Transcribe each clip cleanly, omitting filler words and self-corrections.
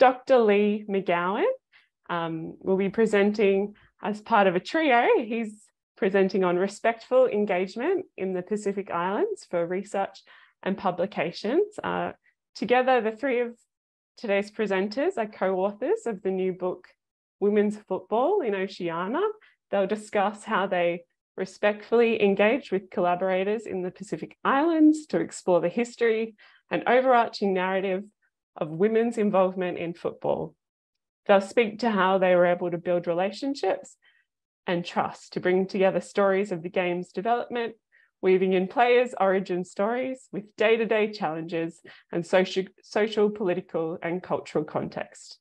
Dr. Lee McGowan will be presenting as part of a trio. He's presenting on respectful engagement in the Pacific Islands for research and publications. Together, the three of today's presenters are co-authors of the new book, Women's Football in Oceania. They'll discuss how they respectfully engage with collaborators in the Pacific Islands to explore the history and overarching narrative of women's involvement in football. They'll speak to how they were able to build relationships and trust to bring together stories of the game's development, weaving in players' origin stories with day-to-day challenges and social, political, and cultural context.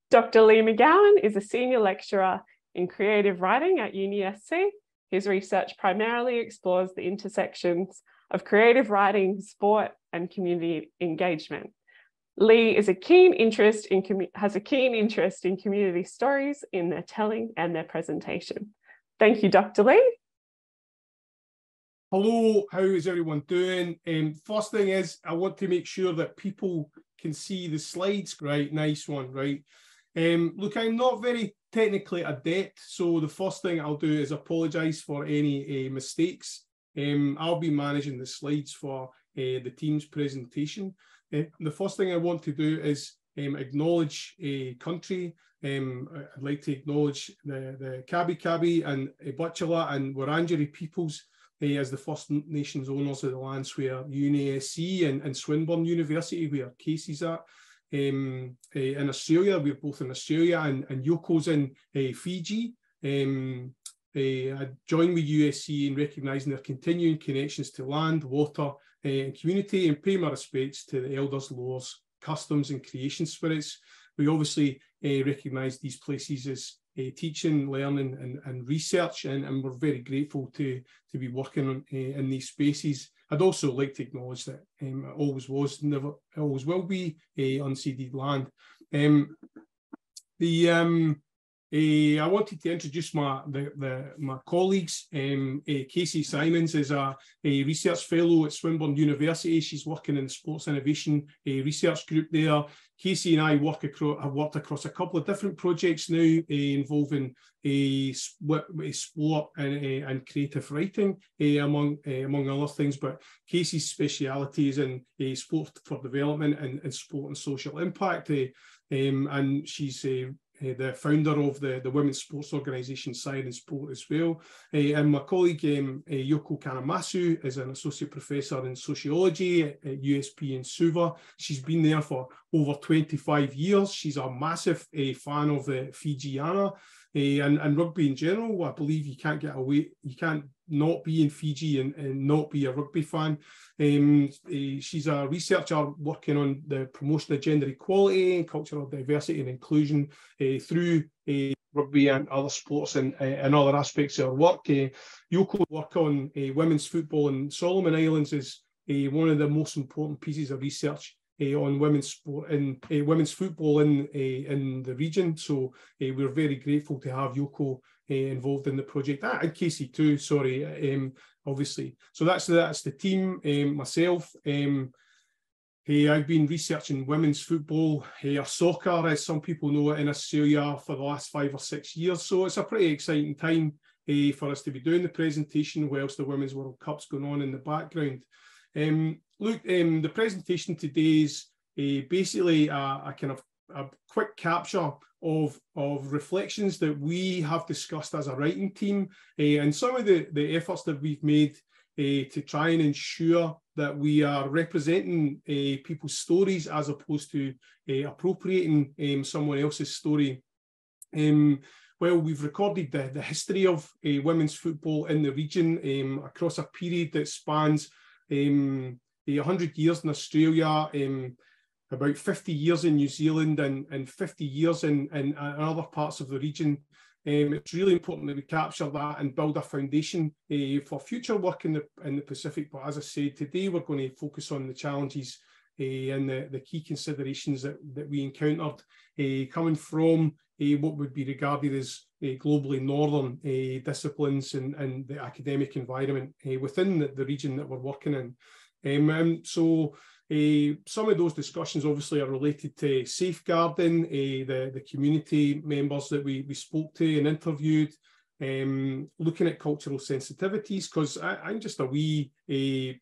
Dr. Lee McGowan is a senior lecturer in creative writing at UniSC. His research primarily explores the intersections of creative writing, sport, and community engagement. Lee has a keen interest in community stories in their telling and their presentation. Thank you, Dr. Lee. Hello, how is everyone doing? First thing is, I want to make sure that people can see the slides. Right, nice one, right? Look, I'm not very technically adept, so the first thing I'll do is apologise for any mistakes. I'll be managing the slides for the team's presentation. The first thing I want to do is acknowledge a country. I'd like to acknowledge the Kabi and Butchula and Wurundjeri peoples as the First Nations owners of the lands where UniSC and Swinburne University, where Casey's at. In Australia, we're both in Australia, and Yoko's in Fiji. I join with USC in recognising their continuing connections to land, water, and community, and pay my respects to the elders, laws, customs, and creation spirits. We obviously recognise these places as teaching, learning, and research, and we're very grateful to be working in these spaces. I'd also like to acknowledge that it always was, never always will be unceded land. I wanted to introduce my colleagues. Casey Simons is a research fellow at Swinburne University. She's working in the Sports Innovation Research Group there. Casey and I have worked across a couple of different projects now involving sport and creative writing, among other things. But Casey's speciality is in sport for development and sport and social impact. And she's the founder of the women's sports organisation Siren Sport as well. And my colleague Yoko Kanemasu is an associate professor in sociology at USP in Suva. She's been there for over 25 years. She's a massive fan of the Fijiana and rugby in general. I believe you can't get away, you can't not be in Fiji and not be a rugby fan. She's a researcher working on the promotion of gender equality and cultural diversity and inclusion through rugby and other sports and other aspects of her work. Yoko's work on women's football in Solomon Islands is one of the most important pieces of research on women's sport and women's football in the region. So we're very grateful to have Yoko involved in the project, and Casey too, sorry, obviously. So that's the team. Myself, I've been researching women's football, or soccer as some people know it, in Australia for the last 5 or 6 years. So it's a pretty exciting time for us to be doing the presentation whilst the Women's World Cup's going on in the background. Look, the presentation today is basically a kind of a quick capture of reflections that we have discussed as a writing team and some of the efforts that we've made to try and ensure that we are representing people's stories as opposed to appropriating someone else's story. Well, we've recorded the history of women's football in the region across a period that spans 100 years in Australia, about 50 years in New Zealand and 50 years in other parts of the region. It's really important that we capture that and build a foundation for future work in the Pacific. But as I said, today we're going to focus on the challenges and the key considerations that we encountered coming from what would be regarded as globally northern disciplines and the academic environment within the region that we're working in. So some of those discussions obviously are related to safeguarding the community members that we spoke to and interviewed, looking at cultural sensitivities, because I'm just a wee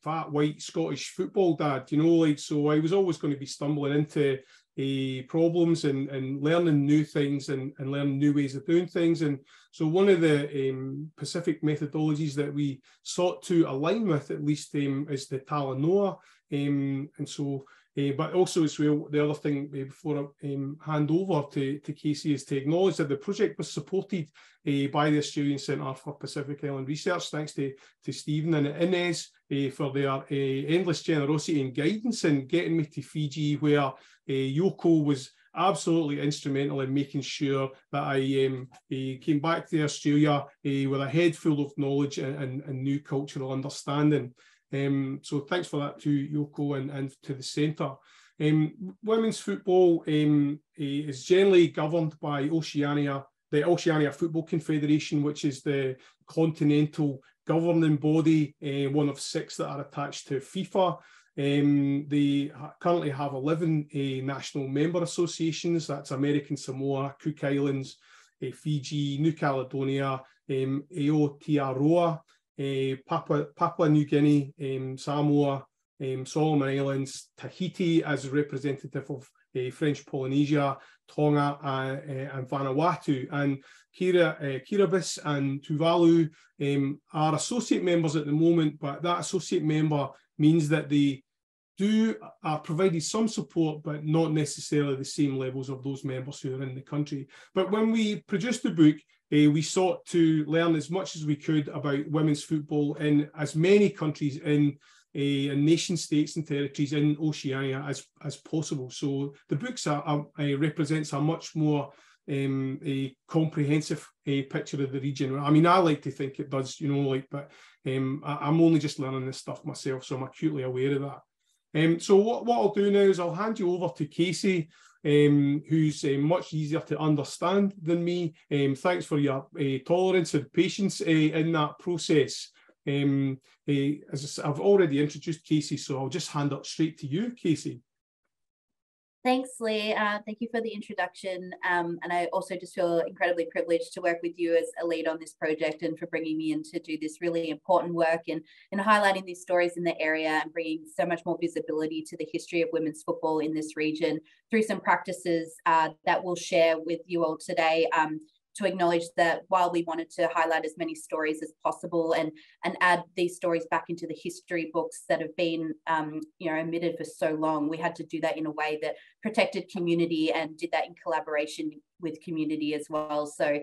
fat white Scottish football dad, you know, like, so I was always going to be stumbling into problems and learning new things and learning new ways of doing things. And so one of the Pacific methodologies that we sought to align with, at least, is the Talanoa. And so, but also as well, the other thing before I hand over to Casey is to acknowledge that the project was supported by the Australian Centre for Pacific Island Research, thanks to Stephen and Inez for their endless generosity and guidance in getting me to Fiji, where Yoko was absolutely instrumental in making sure that I came back to Australia with a head full of knowledge and new cultural understanding. So thanks for that to Yoko and to the centre. Women's football is generally governed by Oceania, the Oceania Football Confederation, which is the continental governing body, one of 6 that are attached to FIFA. They currently have 11 national member associations. That's American Samoa, Cook Islands, Fiji, New Caledonia, Aotearoa, Papua New Guinea, Samoa, Solomon Islands, Tahiti as a representative of French Polynesia, Tonga and Vanuatu. And Kiribati and Tuvalu are associate members at the moment, but that associate member means that they are provided some support, but not necessarily the same levels of those members who are in the country. But when we produced the book, we sought to learn as much as we could about women's football in as many countries in nation states and territories in Oceania as possible. So the books represents a much more a comprehensive picture of the region. I mean, I like to think it does, you know, like, but I'm only just learning this stuff myself, so I'm acutely aware of that. So what I'll do now is I'll hand you over to Casey, who's much easier to understand than me. Thanks for your tolerance and patience in that process. As I've already introduced Casey, so I'll just hand it straight to you, Casey. Thanks, Lee. Thank you for the introduction. And I also just feel incredibly privileged to work with you as a lead on this project and for bringing me in to do this really important work in highlighting these stories in the area and bringing so much more visibility to the history of women's football in this region through some practices that we'll share with you all today. To acknowledge that while we wanted to highlight as many stories as possible and add these stories back into the history books that have been omitted for so long, we had to do that in a way that protected community and did that in collaboration with community as well. So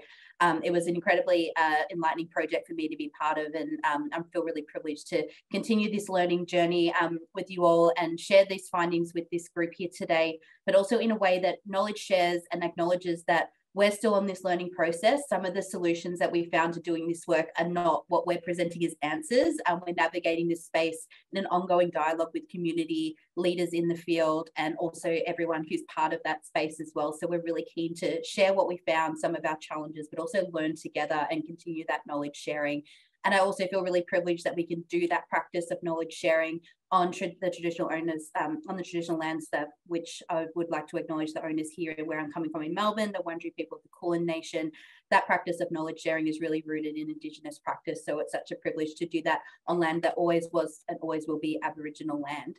it was an incredibly enlightening project for me to be part of, and I feel really privileged to continue this learning journey with you all and share these findings with this group here today, but also in a way that knowledge shares and acknowledges that we're still on this learning process. Some of the solutions that we found to doing this work are not what we're presenting as answers. We're navigating this space in an ongoing dialogue with community leaders in the field and also everyone who's part of that space as well. So we're really keen to share what we found, some of our challenges, but also learn together and continue that knowledge sharing. And I also feel really privileged that we can do that practice of knowledge sharing on the traditional owners, on the traditional lands which I would like to acknowledge the owners here where I'm coming from in Melbourne, the Wurundjeri people of the Kulin Nation. That practice of knowledge sharing is really rooted in Indigenous practice. So it's such a privilege to do that on land that always was and always will be Aboriginal land.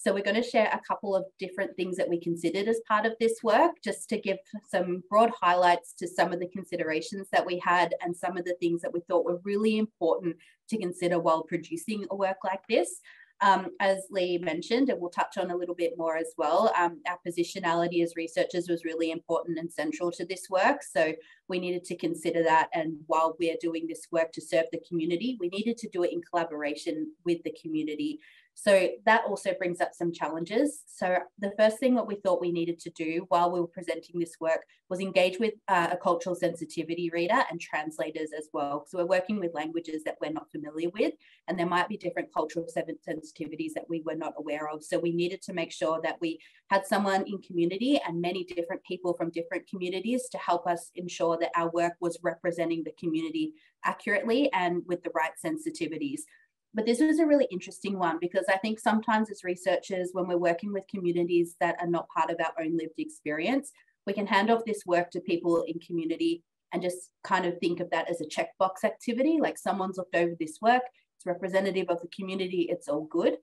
So we're going to share a couple of different things that we considered as part of this work, just to give some broad highlights to some of the considerations that we had and some of the things that we thought were really important to consider while producing a work like this. As Lee mentioned, and we'll touch on a little bit more as well, our positionality as researchers was really important and central to this work. So we needed to consider that. And while we're doing this work to serve the community, we needed to do it in collaboration with the community. So that also brings up some challenges. So the first thing that we thought we needed to do while we were presenting this work was engage with a cultural sensitivity reader and translators as well. So we're working with languages that we're not familiar with, and there might be different cultural sensitivities that we were not aware of. So we needed to make sure that we had someone in community and many different people from different communities to help us ensure that our work was representing the community accurately and with the right sensitivities. But this was a really interesting one because I think sometimes as researchers, when we're working with communities that are not part of our own lived experience, we can hand off this work to people in community and just kind of think of that as a checkbox activity, like someone's looked over this work, it's representative of the community, it's all good.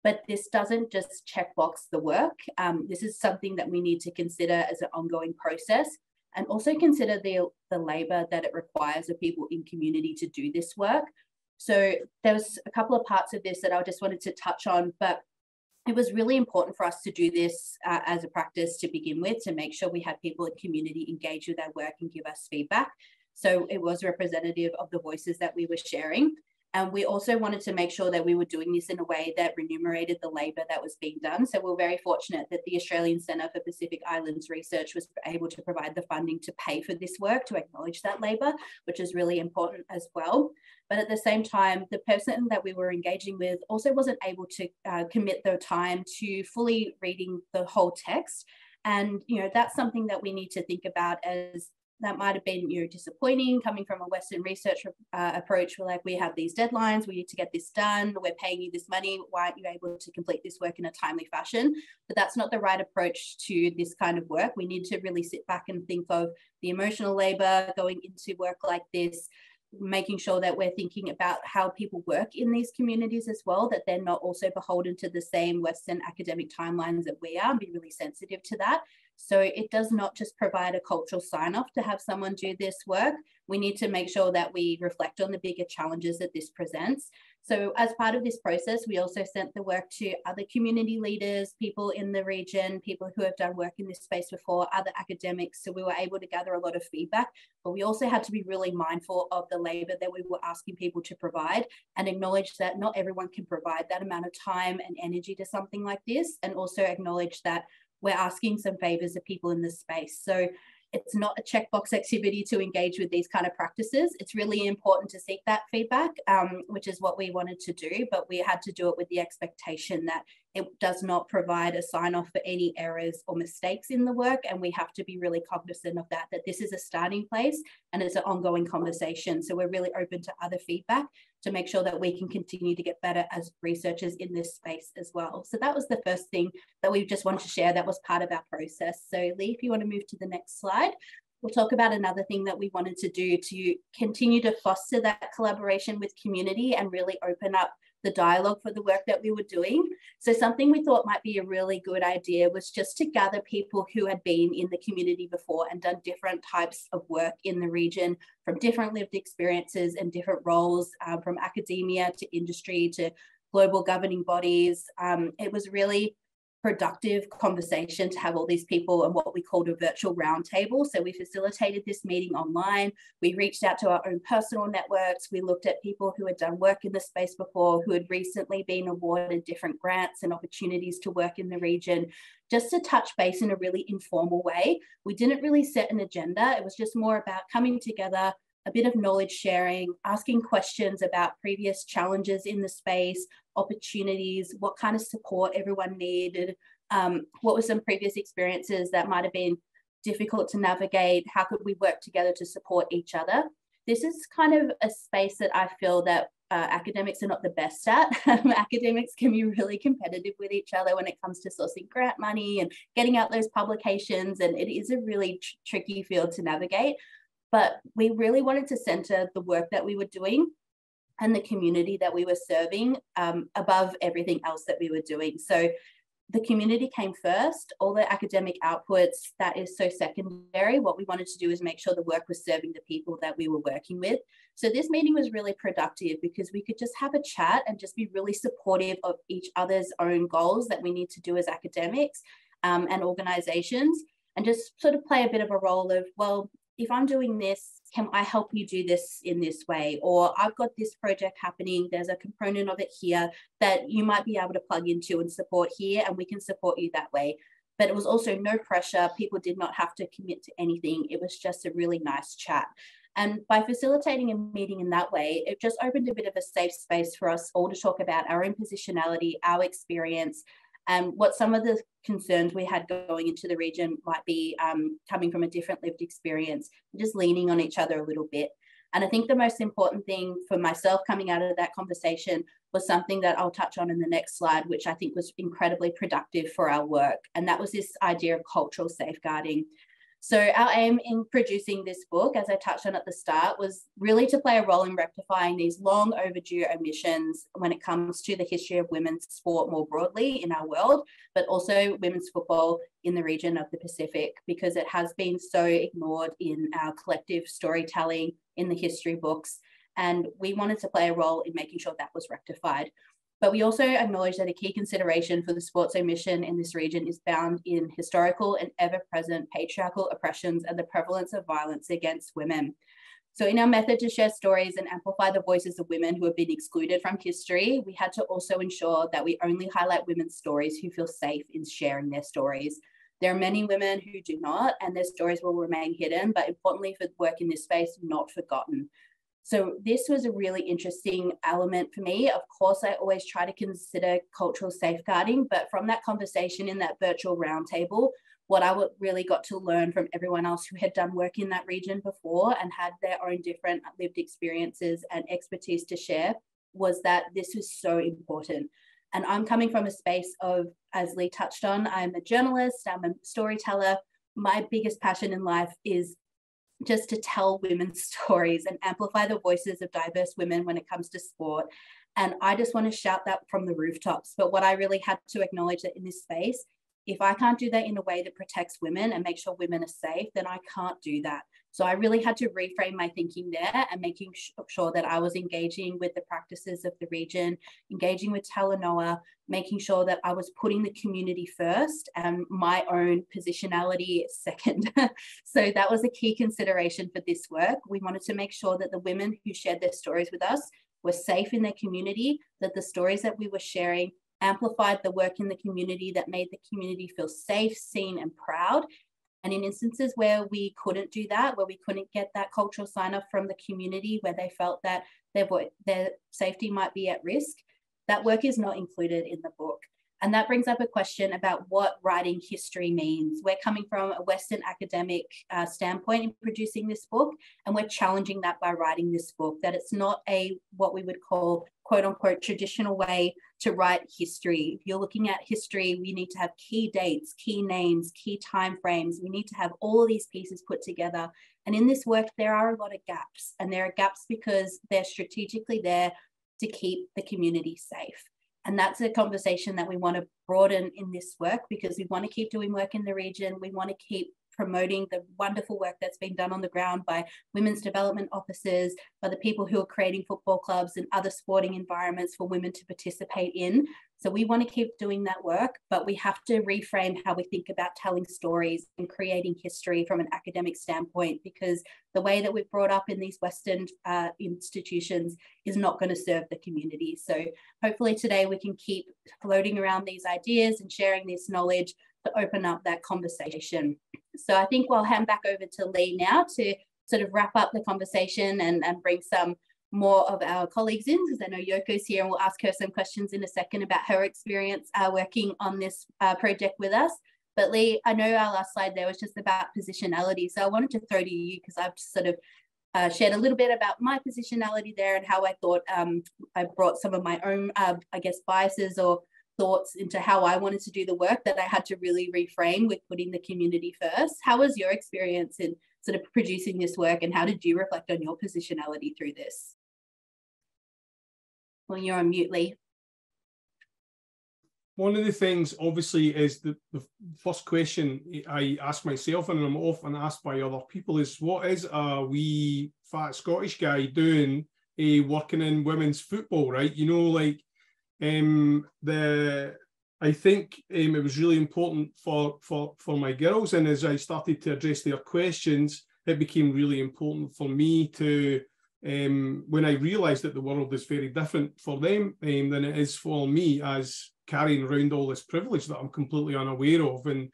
But this doesn't just checkbox the work. This is something that we need to consider as an ongoing process, and also consider the labour that it requires of people in community to do this work. So there was a couple of parts of this that I just wanted to touch on, but it was really important for us to do this as a practice to begin with, to make sure we had people in community engage with our work and give us feedback. So it was representative of the voices that we were sharing. And we also wanted to make sure that we were doing this in a way that remunerated the labour that was being done. So we're very fortunate that the Australian Centre for Pacific Islands Research was able to provide the funding to pay for this work, to acknowledge that labour, which is really important as well. But at the same time, the person that we were engaging with also wasn't able to commit their time to fully reading the whole text. And, that's something that we need to think about, as that might have been disappointing coming from a Western research approach. We're like, we have these deadlines, we need to get this done, we're paying you this money, why aren't you able to complete this work in a timely fashion? But that's not the right approach to this kind of work. We need to really sit back and think of the emotional labour going into work like this, making sure that we're thinking about how people work in these communities as well, that they're not also beholden to the same Western academic timelines that we are, and be really sensitive to that. So it does not just provide a cultural sign-off to have someone do this work. We need to make sure that we reflect on the bigger challenges that this presents. So as part of this process, we also sent the work to other community leaders, people in the region, people who have done work in this space before, other academics. So we were able to gather a lot of feedback, but we also had to be really mindful of the labour that we were asking people to provide, and acknowledge that not everyone can provide that amount of time and energy to something like this, and also acknowledge that we're asking some favours of people in this space. So it's not a checkbox activity to engage with these kind of practices. It's really important to seek that feedback, which is what we wanted to do, but we had to do it with the expectation that it does not provide a sign-off for any errors or mistakes in the work. And we have to be really cognizant of that this is a starting place and it's an ongoing conversation. So we're really open to other feedback to make sure that we can continue to get better as researchers in this space as well. So that was the first thing that we just wanted to share that was part of our process. So Lee, if you want to move to the next slide. We'll talk about another thing that we wanted to do to continue to foster that collaboration with community and really open up the dialogue for the work that we were doing. So something we thought might be a really good idea was just to gather people who had been in the community before and done different types of work in the region, from different lived experiences and different roles, from academia to industry to global governing bodies. It was really productive conversation to have all these people and what we called a virtual roundtable. So we facilitated this meeting online. We reached out to our own personal networks. We looked at people who had done work in the space before, who had recently been awarded different grants and opportunities to work in the region, just to touch base in a really informal way. We didn't really set an agenda. It was just more about coming together, a bit of knowledge sharing, asking questions about previous challenges in the space, opportunities, what kind of support everyone needed, what were some previous experiences that might have been difficult to navigate, how could we work together to support each other. This is kind of a space that I feel that academics are not the best at. Academics can be really competitive with each other when it comes to sourcing grant money and getting out those publications, and it is a really tricky field to navigate. But we really wanted to centre the work that we were doing and the community that we were serving above everything else that we were doing. So the community came first, all the academic outputs, that is so secondary. What we wanted to do is make sure the work was serving the people that we were working with. So this meeting was really productive because we could just have a chat and just be really supportive of each other's own goals that we need to do as academics and organisations, and just sort of play a bit of a role of, well, if I'm doing this, can I help you do this in this way? Or I've got this project happening, there's a component of it here that you might be able to plug into and support here, and we can support you that way. But it was also no pressure. People did not have to commit to anything. It was just a really nice chat. And by facilitating a meeting in that way, it just opened a bit of a safe space for us all to talk about our own positionality, our experience, and what some of the concerns we had going into the region might be coming from a different lived experience, just leaning on each other a little bit. And I think the most important thing for myself coming out of that conversation was something that I'll touch on in the next slide, which I think was incredibly productive for our work. And that was this idea of cultural safeguarding. So our aim in producing this book, as I touched on at the start, was really to play a role in rectifying these long overdue omissions when it comes to the history of women's sport more broadly in our world, but also women's football in the region of the Pacific, because it has been so ignored in our collective storytelling in the history books. And we wanted to play a role in making sure that was rectified. But we also acknowledge that a key consideration for the sports omission in this region is bound in historical and ever-present patriarchal oppressions and the prevalence of violence against women. So in our method to share stories and amplify the voices of women who have been excluded from history, we had to also ensure that we only highlight women's stories who feel safe in sharing their stories. There are many women who do not, and their stories will remain hidden, but importantly for work in this space, not forgotten. So this was a really interesting element for me. Of course, I always try to consider cultural safeguarding, but from that conversation in that virtual roundtable, what I really got to learn from everyone else who had done work in that region before and had their own different lived experiences and expertise to share was that this was so important. And I'm coming from a space of, as Lee touched on, I'm a journalist, I'm a storyteller. My biggest passion in life is just to tell women's stories and amplify the voices of diverse women when it comes to sport. And I just want to shout that from the rooftops. But what I really had to acknowledge that in this space, if I can't do that in a way that protects women and make sure women are safe, then I can't do that. So I really had to reframe my thinking there and making sure that I was engaging with the practices of the region, engaging with Talanoa, making sure that I was putting the community first and my own positionality second. So that was a key consideration for this work. We wanted to make sure that the women who shared their stories with us were safe in their community, that the stories that we were sharing amplified the work in the community, that made the community feel safe, seen, and proud. And in instances where we couldn't do that, where we couldn't get that cultural sign-off from the community, where they felt that their safety might be at risk, that work is not included in the book. And that brings up a question about what writing history means. We're coming from a Western academic standpoint in producing this book, and we're challenging that by writing this book, that it's not what we would call quote unquote traditional way to write history. If you're looking at history, we need to have key dates, key names, key timeframes. We need to have all of these pieces put together. And in this work, there are a lot of gaps, and there are gaps because they're strategically there to keep the community safe. And that's a conversation that we want to broaden in this work, because we want to keep doing work in the region. We want to keep promoting the wonderful work that's been done on the ground by women's development officers, by the people who are creating football clubs and other sporting environments for women to participate in. So we want to keep doing that work, but we have to reframe how we think about telling stories and creating history from an academic standpoint, because the way that we've brought up in these Western institutions is not going to serve the community. So hopefully today we can keep floating around these ideas and sharing this knowledge to open up that conversation. So I think we'll hand back over to Lee now to sort of wrap up the conversation and bring some more of our colleagues in, because I know Yoko's here and we'll ask her some questions in a second about her experience working on this project with us. But Lee, I know our last slide there was just about positionality. So I wanted to throw to you, because I've sort of shared a little bit about my positionality there and how I thought I brought some of my own, I guess, biases or thoughts into how I wanted to do the work that I had to really reframe with putting the community first. How was your experience in sort of producing this work, and how did you reflect on your positionality through this? Well, you're on mute, Lee. One of the things, obviously, is the first question I ask myself, and I'm often asked by other people, is what is a wee fat Scottish guy doing working in women's football, right? You know, like, I think it was really important for my girls, and as I started to address their questions, it became really important for me to, when I realised that the world is very different for them than it is for me, as carrying around all this privilege that I'm completely unaware of. And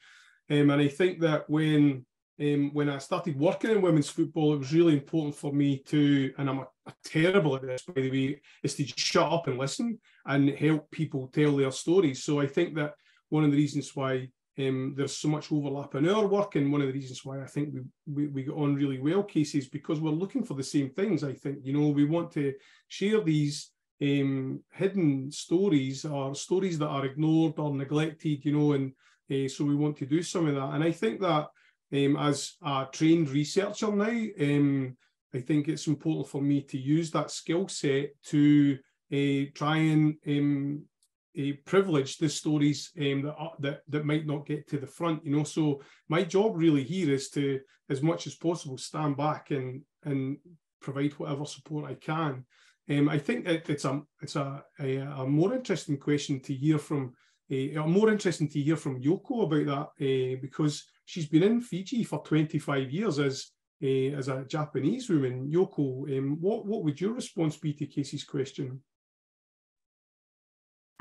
I think that when I started working in women's football, it was really important for me to, and I'm terrible at this, by the way, is to just shut up and listen and help people tell their stories. So I think that one of the reasons why there's so much overlap in our work, and one of the reasons why I think we get on really well, Casey, is because we're looking for the same things. I think, you know, we want to share these hidden stories, or stories that are ignored or neglected, you know, and so we want to do some of that. And I think that as a trained researcher now, I think it's important for me to use that skill set to try and privilege the stories that might not get to the front, you know. So my job really here is to, as much as possible, stand back and provide whatever support I can. I think it's a more interesting question to hear from. More interesting to hear from Yoko about that, because she's been in Fiji for 25 years as a Japanese woman. Yoko, what would your response be to Casey's question?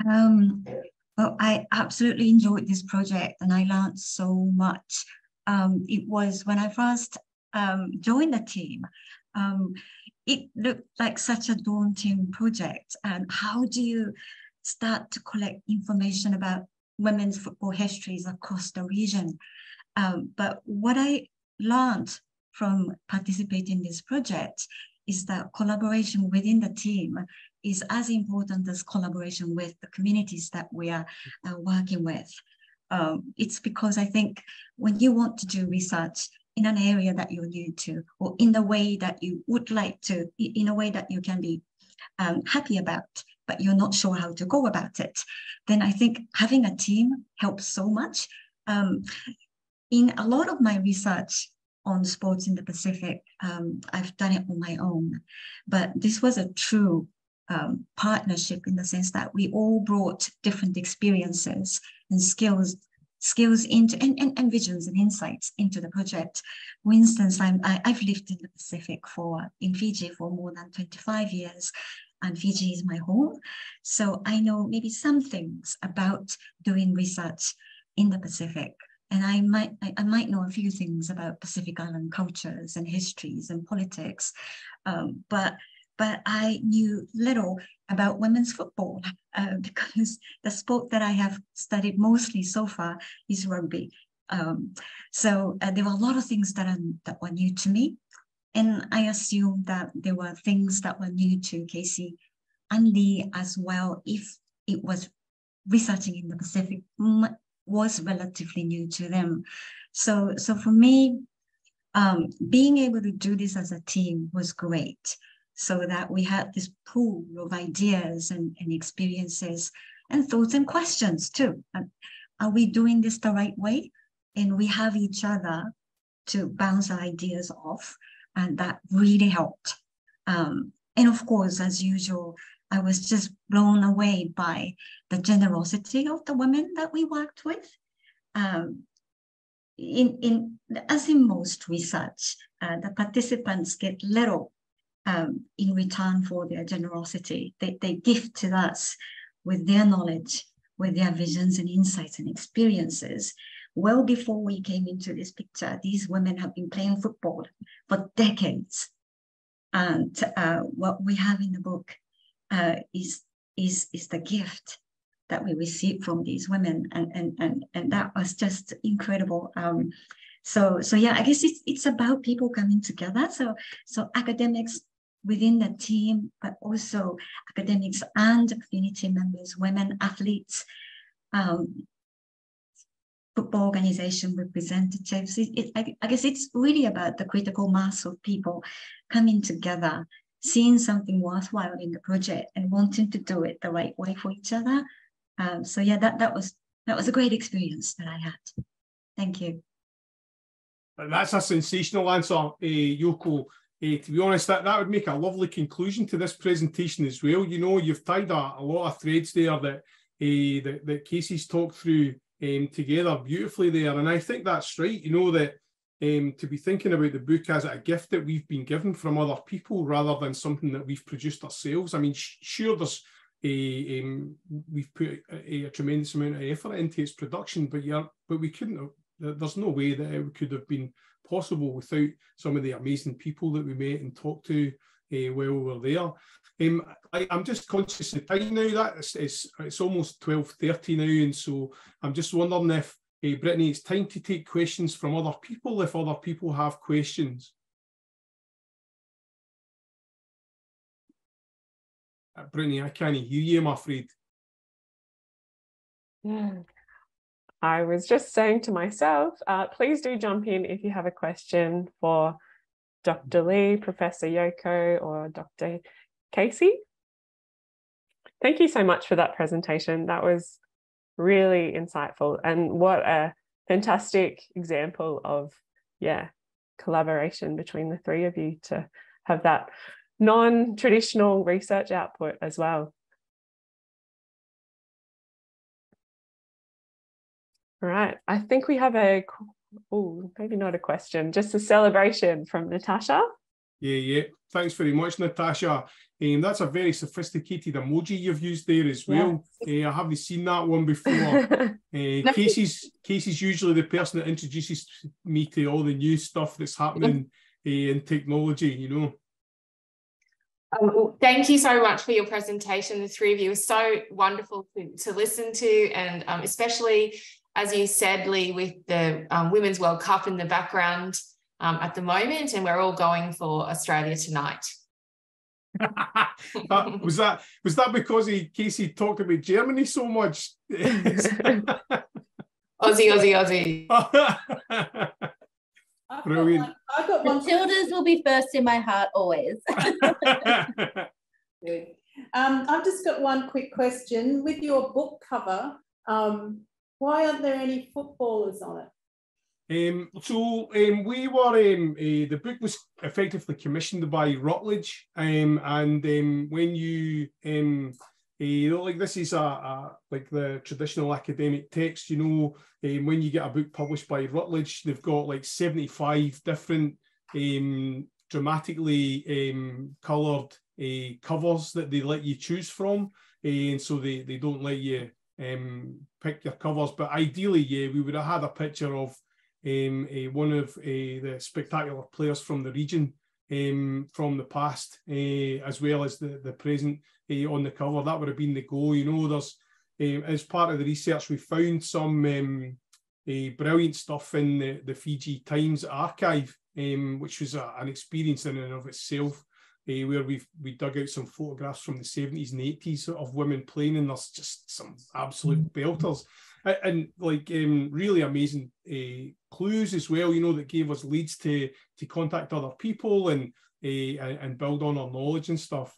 Well, I absolutely enjoyed this project and I learned so much. It was when I first joined the team, it looked like such a daunting project. And how do you start to collect information about women's football histories across the region? But what I learned from participating in this project is that collaboration within the team is as important as collaboration with the communities that we are working with. It's because I think when you want to do research in an area that you're new to, or in the way that you would like to, in a way that you can be happy about, but you're not sure how to go about it, then I think having a team helps so much. In a lot of my research on sports in the Pacific, I've done it on my own, but this was a true partnership in the sense that we all brought different experiences and skills into and visions and insights into the project. For instance, I've lived in the Pacific in Fiji for more than 25 years, and Fiji is my home. So I know maybe some things about doing research in the Pacific. And I might know a few things about Pacific Island cultures and histories and politics, but I knew little about women's football because the sport that I have studied mostly so far is rugby. So there were a lot of things that were new to me, and I assumed that there were things that were new to Casey and Lee as well, if it was researching in the Pacific was relatively new to them. So for me, being able to do this as a team was great, so that we had this pool of ideas and experiences and thoughts and questions too. Are we doing this the right way? And we have each other to bounce our ideas off, and that really helped. And of course, as usual, I was just blown away by the generosity of the women that we worked with. As in most research, the participants get little in return for their generosity. They gift to us with their knowledge, with their visions and insights and experiences. Well before we came into this picture, these women have been playing football for decades. And what we have in the book is the gift that we received from these women, and that was just incredible. So yeah, I guess it's about people coming together. So academics within the team, but also academics and community members, women athletes, football organization representatives. I guess it's really about the critical mass of people coming together, seeing something worthwhile in the project and wanting to do it the right way for each other. So yeah, that was a great experience that I had. Thank you. That's a sensational answer, Yoko. To be honest, that would make a lovely conclusion to this presentation as well. You know, you've tied a lot of threads there that Casey's talked through together beautifully there. And I think that's right, you know, that to be thinking about the book as a gift that we've been given from other people rather than something that we've produced ourselves. I mean, sure, we've put a tremendous amount of effort into its production, but we couldn't have, there's no way that it could have been possible without some of the amazing people that we met and talked to while we were there. I'm just conscious of time now. That it's almost 12:30 now, and so I'm just wondering if Brittany, it's time to take questions from other people if other people have questions. Brittany, I can't hear you, I'm afraid. I was just saying to myself, please do jump in if you have a question for Dr. Lee, Professor Yoko, or Dr. Casey. Thank you so much for that presentation. That was really insightful, and what a fantastic example of, yeah, collaboration between the three of you to have that non-traditional research output as well. All right, I think we have maybe not a question, just a celebration from Natasha. Yeah. Thanks very much, Natasha. That's a very sophisticated emoji you've used there as well. Yes. I haven't seen that one before. Casey's usually the person that introduces me to all the new stuff that's happening in technology, you know. Thank you so much for your presentation. The three of you were so wonderful to listen to, and especially, as you said, Lee, with the Women's World Cup in the background at the moment, and we're all going for Australia tonight. was that because Casey talked about Germany so much? Aussie. Brilliant. I've got one. Matildas will be first in my heart always. Good. I've just got one quick question. With your book cover, why aren't there any footballers on it? We were, the book was effectively commissioned by Routledge, and when you, like, this is like the traditional academic text, you know, when you get a book published by Routledge, they've got like 75 different dramatically coloured covers that they let you choose from, and so they don't let you pick your covers, but ideally, yeah, we would have had a picture of one of the spectacular players from the region, from the past, as well as the present on the cover. That would have been the goal. You know, there's as part of the research, we found some brilliant stuff in the Fiji Times archive, which was an experience in and of itself, where we dug out some photographs from the 70s and 80s of women playing, and there's just some absolute belters. And like really amazing clues as well, you know, that gave us leads to contact other people and build on our knowledge and stuff.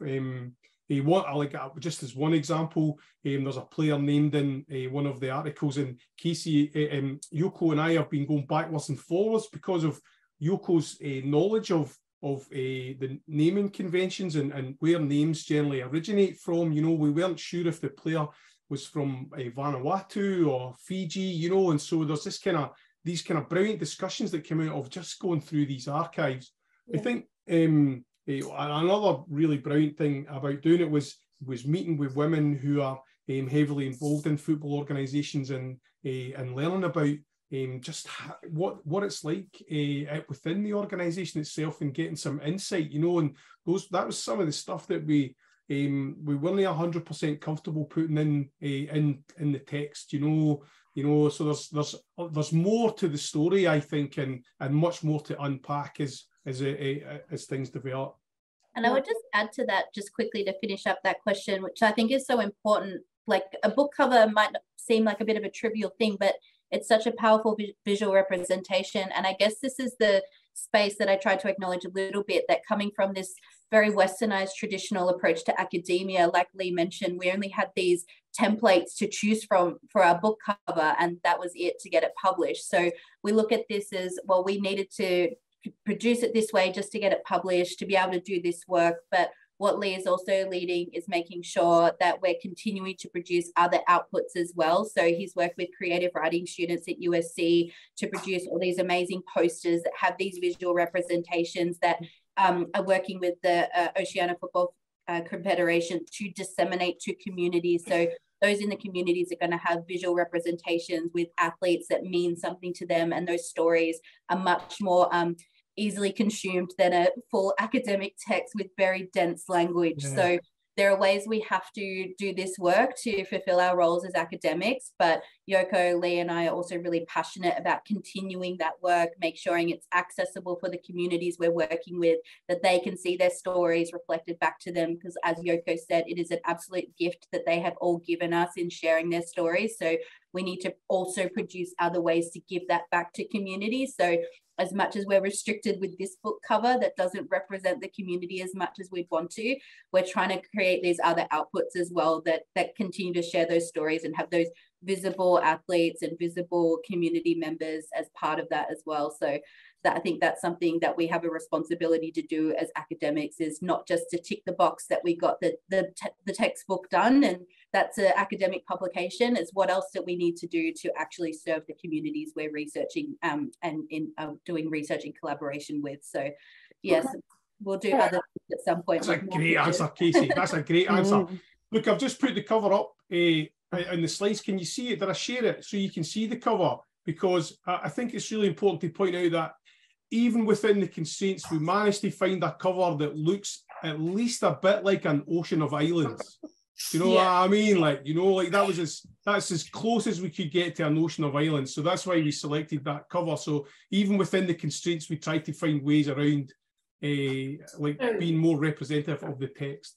Just as one example, there's a player named in one of the articles, and Casey, Yoko and I have been going backwards and forwards because of Yoko's knowledge of the naming conventions and where names generally originate from. You know, we weren't sure if the player was from Vanuatu or Fiji, you know, and so there's these kind of brilliant discussions that came out of just going through these archives. Yeah. I think another really brilliant thing about doing it was meeting with women who are heavily involved in football organisations and learning about just what it's like within the organisation itself, and getting some insight, you know, and that was some of the stuff that we weren't 100% comfortable putting in the text, you know. So there's more to the story, I think, and much more to unpack as things develop. And I would just add to that, just quickly to finish up that question, which I think is so important. Like, a book cover might seem like a bit of a trivial thing, but it's such a powerful visual representation. And I guess this is the space that I tried to acknowledge a little bit, that coming from this very westernized traditional approach to academia, like Lee mentioned, we only had these templates to choose from for our book cover, and that was it to get it published. So we look at this as, well, we needed to produce it this way just to get it published, to be able to do this work. But what Lee is also leading is making sure that we're continuing to produce other outputs as well. So he's worked with creative writing students at USC to produce all these amazing posters that have these visual representations that are working with the Oceania Football Confederation to disseminate to communities. So those in the communities are going to have visual representations with athletes that mean something to them, and those stories are much more easily consumed than a full academic text with very dense language. Yeah. So there are ways we have to do this work to fulfill our roles as academics, but Yoko, Lee and I are also really passionate about continuing that work, make sure it's accessible for the communities we're working with, that they can see their stories reflected back to them, because as Yoko said, it is an absolute gift that they have all given us in sharing their stories. So we need to also produce other ways to give that back to communities. So as much as we're restricted with this book cover that doesn't represent the community as much as we'd want to, we're trying to create these other outputs as well that continue to share those stories and have those visible athletes and visible community members as part of that as well. So that I think that's something that we have a responsibility to do as academics, is not just to tick the box that we got the textbook done and that's an academic publication. It's what else that we need to do to actually serve the communities we're researching and doing research in collaboration with. So yes, we'll do other things at some point. That's a great answer, Casey. That's a great answer. Look, I've just put the cover up in the slides. Can you see it? Did I share it so you can see the cover? Because I think it's really important to point out that even within the constraints, we managed to find a cover that looks at least a bit like an ocean of islands. Do you know what I mean? Like, you know, like that's as close as we could get to an ocean of islands. So that's why we selected that cover. So even within the constraints, we tried to find ways around being more representative of the text.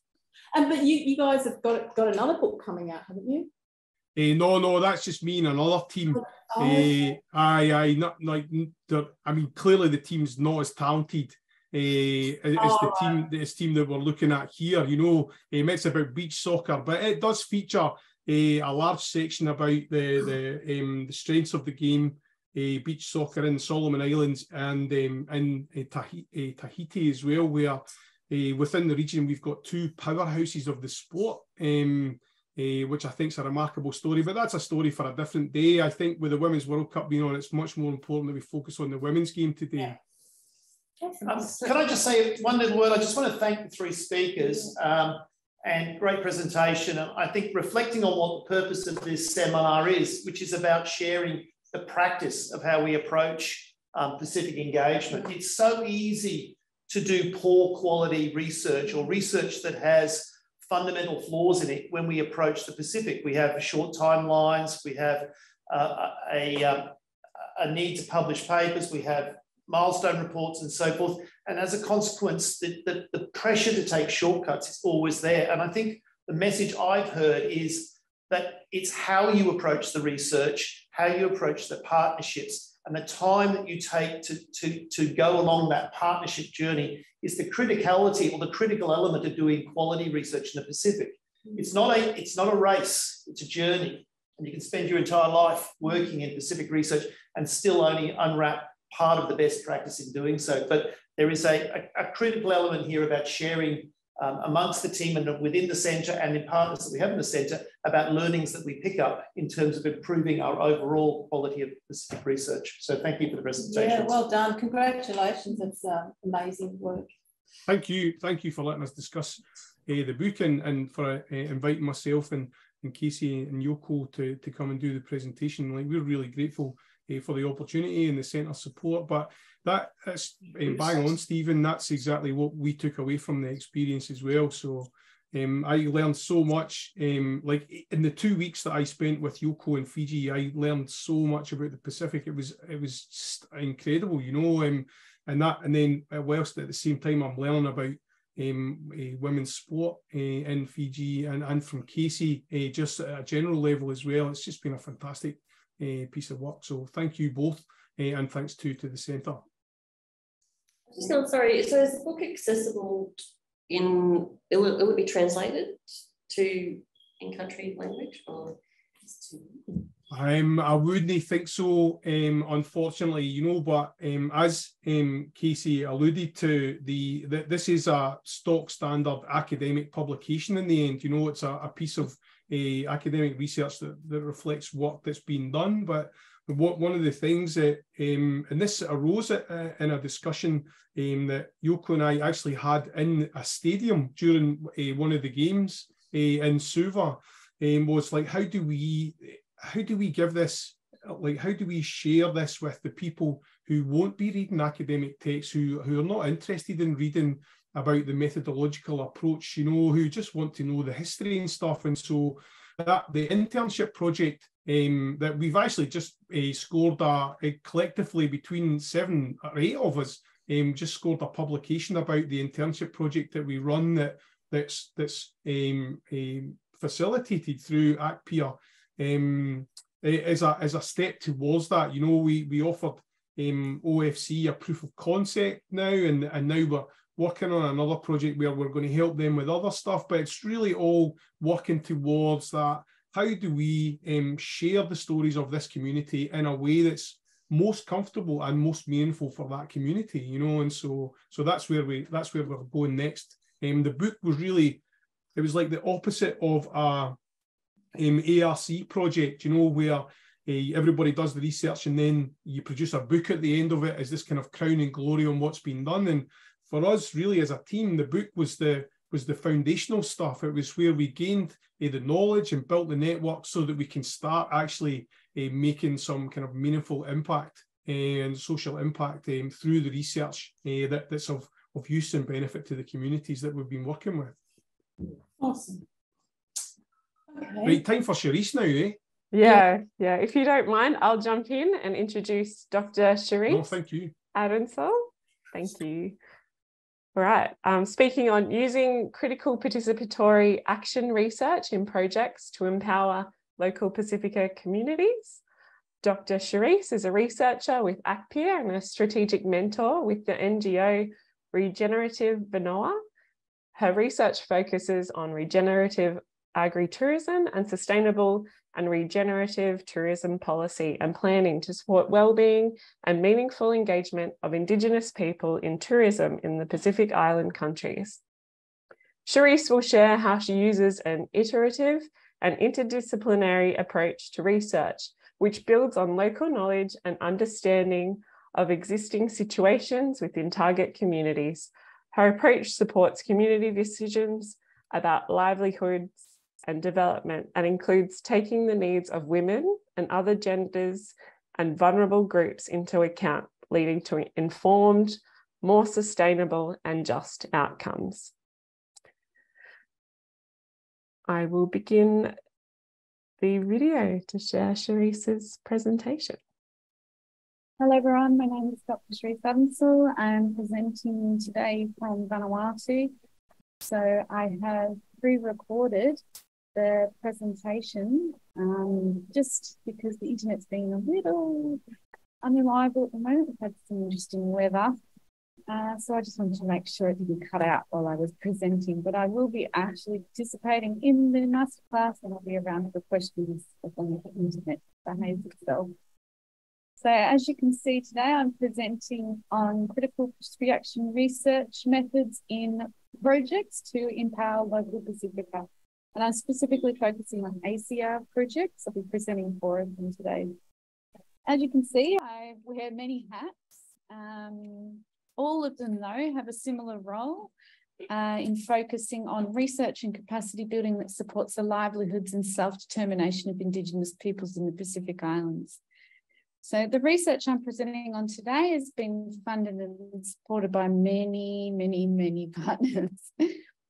But you guys have got another book coming out, haven't you? No, that's just me and another team. I mean, clearly the team's not as talented as the team that we're looking at here. You know, it's about beach soccer, but it does feature a large section about the strengths of the game, beach soccer in Solomon Islands and in Tahiti as well, where within the region we've got two powerhouses of the sport. Which I think is a remarkable story, but that's a story for a different day. I think with the Women's World Cup being on, it's much more important that we focus on the women's game today. Can I just say one little word? I just want to thank the three speakers and great presentation. I think reflecting on what the purpose of this seminar is, which is about sharing the practice of how we approach Pacific engagement. It's so easy to do poor quality research or research that has fundamental flaws in it when we approach the Pacific. We have short timelines, we have a need to publish papers, we have milestone reports and so forth. And as a consequence, the pressure to take shortcuts is always there. And I think the message I've heard is that it's how you approach the research, how you approach the partnerships, and the time that you take to go along that partnership journey is the criticality or the critical element of doing quality research in the Pacific. It's not a race, it's a journey. And you can spend your entire life working in Pacific research and still only unwrap part of the best practice in doing so. But there is a critical element here about sharing amongst the team and within the centre and in partners that we have in the centre about learnings that we pick up in terms of improving our overall quality of Pacific research. So thank you for the presentation. Yeah, well done. Congratulations. It's amazing work. Thank you for letting us discuss the book and for inviting myself and Casey and Yoko to come and do the presentation. Like, we're really grateful for the opportunity and the centre support, but that's bang on, Stephen. That's exactly what we took away from the experience as well. So I learned so much. Like in the 2 weeks that I spent with Yoko in Fiji, I learned so much about the Pacific. It was just incredible, you know. And then whilst at the same time I'm learning about women's sport in Fiji and from Casey, just at a general level as well. It's just been a fantastic piece of work. So thank you both, and thanks to the centre. So sorry, so is the book accessible it would be translated to in-country language, or? I wouldn't think so, unfortunately, you know, but as Casey alluded to, this is a stock standard academic publication in the end. You know, it's a piece of academic research that reflects work that's been done. But one of the things that, and this arose in a discussion that Yoko and I actually had in a stadium during one of the games in Suva, was like, how do we give this, like, how do we share this with the people who won't be reading academic texts, who are not interested in reading about the methodological approach, you know, who just want to know the history and stuff. And so that the internship project that we've actually just scored collectively between 7 or 8 of us, just scored a publication about the internship project that we run that's facilitated through ACPIR as a step towards that. You know, we offered OFC a proof of concept now, and now we're working on another project where we're going to help them with other stuff, but it's really all working towards that. How do we share the stories of this community in a way that's most comfortable and most meaningful for that community, you know? And so that's where we're going next. The book was really, it was like the opposite of a ARC project, you know, where everybody does the research and then you produce a book at the end of it as this kind of crowning glory on what's been done. And for us, really, as a team, the book was the foundational stuff. It was where we gained the knowledge and built the network so that we can start actually making some kind of meaningful impact and social impact through the research that's of use and benefit to the communities that we've been working with. Awesome. Okay. Right, time for Charisse now, eh? Yeah. If you don't mind, I'll jump in and introduce Dr. Charisse. No, thank you. Adensel. Thank you. All right. Speaking on using critical participatory action research in projects to empower local Pacifica communities. Dr. Charisse is a researcher with ACPIR and a strategic mentor with the NGO Regenerative Vanoa. Her research focuses on regenerative agritourism and sustainable and regenerative tourism policy and planning to support well-being and meaningful engagement of Indigenous people in tourism in the Pacific Island countries. Charisse will share how she uses an iterative and interdisciplinary approach to research, which builds on local knowledge and understanding of existing situations within target communities. Her approach supports community decisions about livelihoods and development and includes taking the needs of women and other genders and vulnerable groups into account, leading to informed, more sustainable and just outcomes. I will begin the video to share Charisse's presentation. Hello everyone, my name is Dr. Charisse Adensel. I'm presenting today from Vanuatu. So I have pre-recorded the presentation just because the internet's been a little unreliable at the moment. We've had some interesting weather. So I just wanted to make sure it didn't cut out while I was presenting, but I will be actually participating in the masterclass and I'll be around for questions as long as the internet behaves itself. So as you can see today, I'm presenting on critical reaction research methods in projects to empower local Pacifica. And I'm specifically focusing on ACR projects. I'll be presenting 4 of them today. As you can see, I wear many hats. All of them, though, have a similar role in focusing on research and capacity building that supports the livelihoods and self-determination of Indigenous peoples in the Pacific Islands. So the research I'm presenting on today has been funded and supported by many, many, many partners.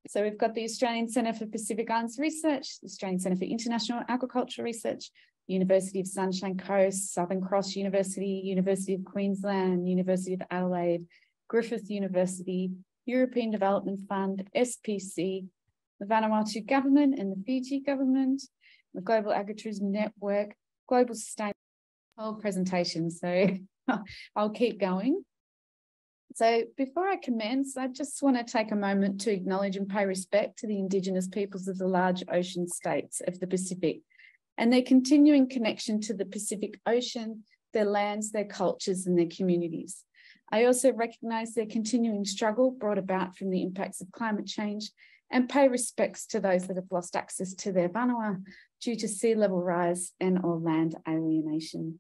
So we've got the Australian Centre for Pacific Islands Research, the Australian Centre for International Agricultural Research, University of Sunshine Coast, Southern Cross University, University of Queensland, University of Adelaide, Griffith University, European Development Fund, SPC, the Vanuatu government and the Fiji government, the Global Agritourism Network, Global Sustainability, whole presentation, so I'll keep going. So before I commence, I just want to take a moment to acknowledge and pay respect to the Indigenous peoples of the large ocean states of the Pacific and their continuing connection to the Pacific Ocean, their lands, their cultures and their communities. I also recognise their continuing struggle brought about from the impacts of climate change and pay respects to those that have lost access to their Vanua due to sea level rise and or land alienation.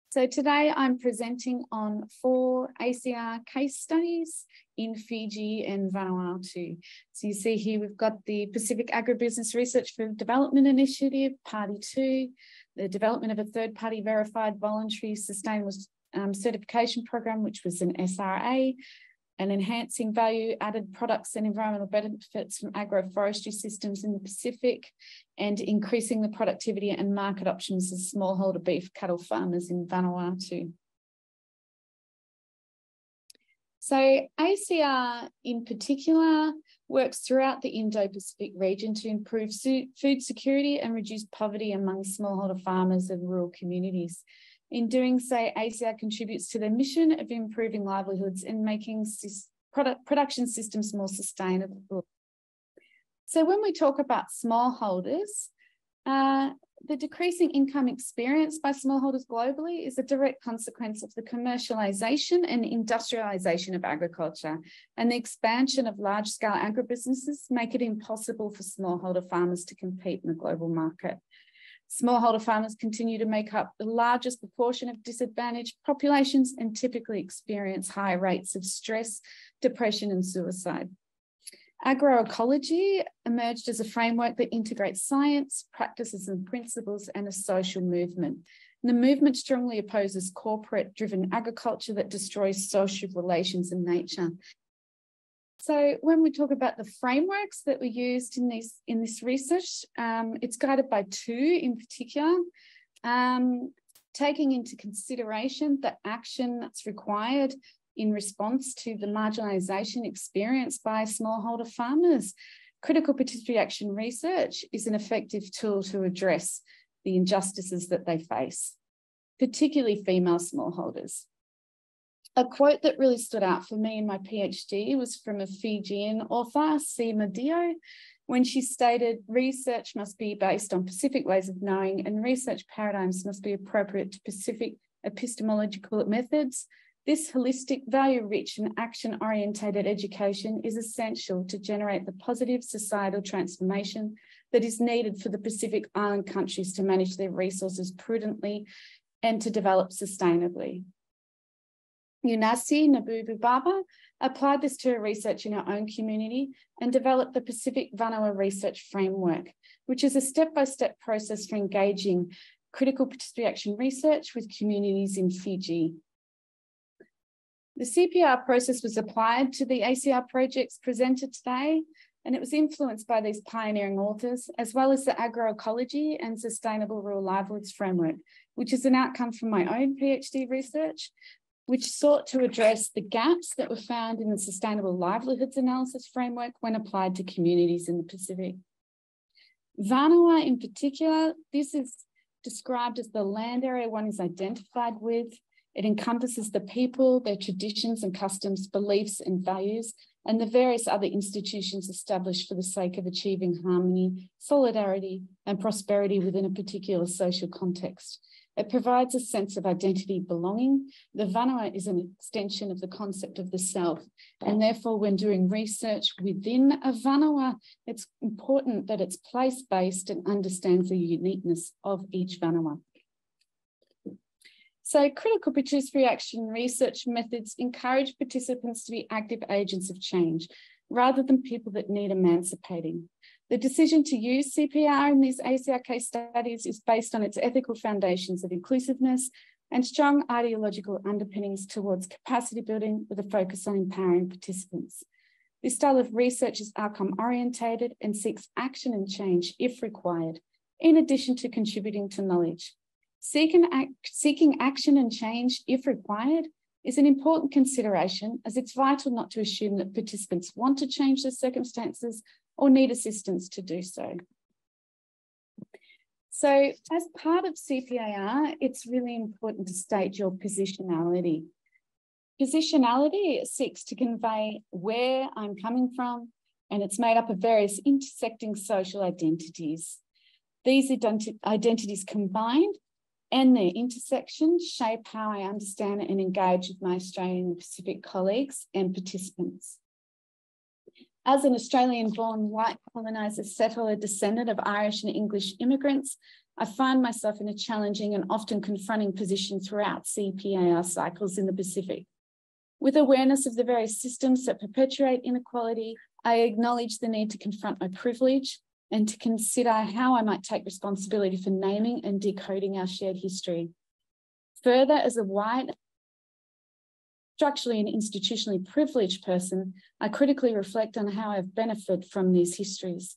So today I'm presenting on 4 ACR case studies in Fiji and Vanuatu. So you see here we've got the Pacific Agribusiness Research for Development Initiative, Party 2, the development of a third-party verified voluntary sustainable certification program, which was an SRA, and enhancing value-added products and environmental benefits from agroforestry systems in the Pacific, and increasing the productivity and market options of smallholder beef cattle farmers in Vanuatu. So ACR in particular works throughout the Indo-Pacific region to improve food security and reduce poverty among smallholder farmers and rural communities. In doing so, ACR contributes to their mission of improving livelihoods and making production systems more sustainable. So when we talk about smallholders, the decreasing income experienced by smallholders globally is a direct consequence of the commercialisation and industrialisation of agriculture, and the expansion of large-scale agribusinesses make it impossible for smallholder farmers to compete in the global market. Smallholder farmers continue to make up the largest proportion of disadvantaged populations and typically experience high rates of stress, depression, and suicide. Agroecology emerged as a framework that integrates science, practices and principles, and a social movement. And the movement strongly opposes corporate-driven agriculture that destroys social relations in nature. So when we talk about the frameworks that were used in this research, it's guided by two in particular, taking into consideration the action that's required in response to the marginalisation experienced by smallholder farmers. Critical participatory action research is an effective tool to address the injustices that they face, particularly female smallholders. A quote that really stood out for me in my PhD was from a Fijian author, Seema Dio, when she stated, research must be based on Pacific ways of knowing, and research paradigms must be appropriate to Pacific epistemological methods. This holistic, value-rich and action-orientated education is essential to generate the positive societal transformation that is needed for the Pacific Island countries to manage their resources prudently and to develop sustainably. UniSC Nabubu Baba applied this to her research in her own community and developed the Pacific Vanua Research Framework, which is a step-by-step process for engaging critical participatory action research with communities in Fiji. The CPR process was applied to the ACR projects presented today, and it was influenced by these pioneering authors, as well as the agroecology and sustainable rural livelihoods framework, which is an outcome from my own PhD research, which sought to address the gaps that were found in the sustainable livelihoods analysis framework when applied to communities in the Pacific. Vanua in particular, this is described as the land area one is identified with. It encompasses the people, their traditions and customs, beliefs and values, and the various other institutions established for the sake of achieving harmony, solidarity, and prosperity within a particular social context. It provides a sense of identity belonging. The Vanua is an extension of the concept of the self, and therefore when doing research within a Vanua, it's important that it's place-based and understands the uniqueness of each Vanua. So critical participatory action research methods encourage participants to be active agents of change rather than people that need emancipating. The decision to use CPR in these ACR case studies is based on its ethical foundations of inclusiveness and strong ideological underpinnings towards capacity building with a focus on empowering participants. This style of research is outcome orientated and seeks action and change if required, in addition to contributing to knowledge. Seeking action and change, if required, is an important consideration, as it's vital not to assume that participants want to change their circumstances or need assistance to do so. So as part of CPAR, it's really important to state your positionality. Positionality seeks to convey where I'm coming from, and it's made up of various intersecting social identities. These identities combined and their intersections shape how I understand and engage with my Australian and Pacific colleagues and participants. As an Australian-born white coloniser settler descendant of Irish and English immigrants, I find myself in a challenging and often confronting position throughout CPAR cycles in the Pacific. With awareness of the various systems that perpetuate inequality, I acknowledge the need to confront my privilege and to consider how I might take responsibility for naming and decoding our shared history. Further, as a white structurally and institutionally privileged person, I critically reflect on how I've benefited from these histories.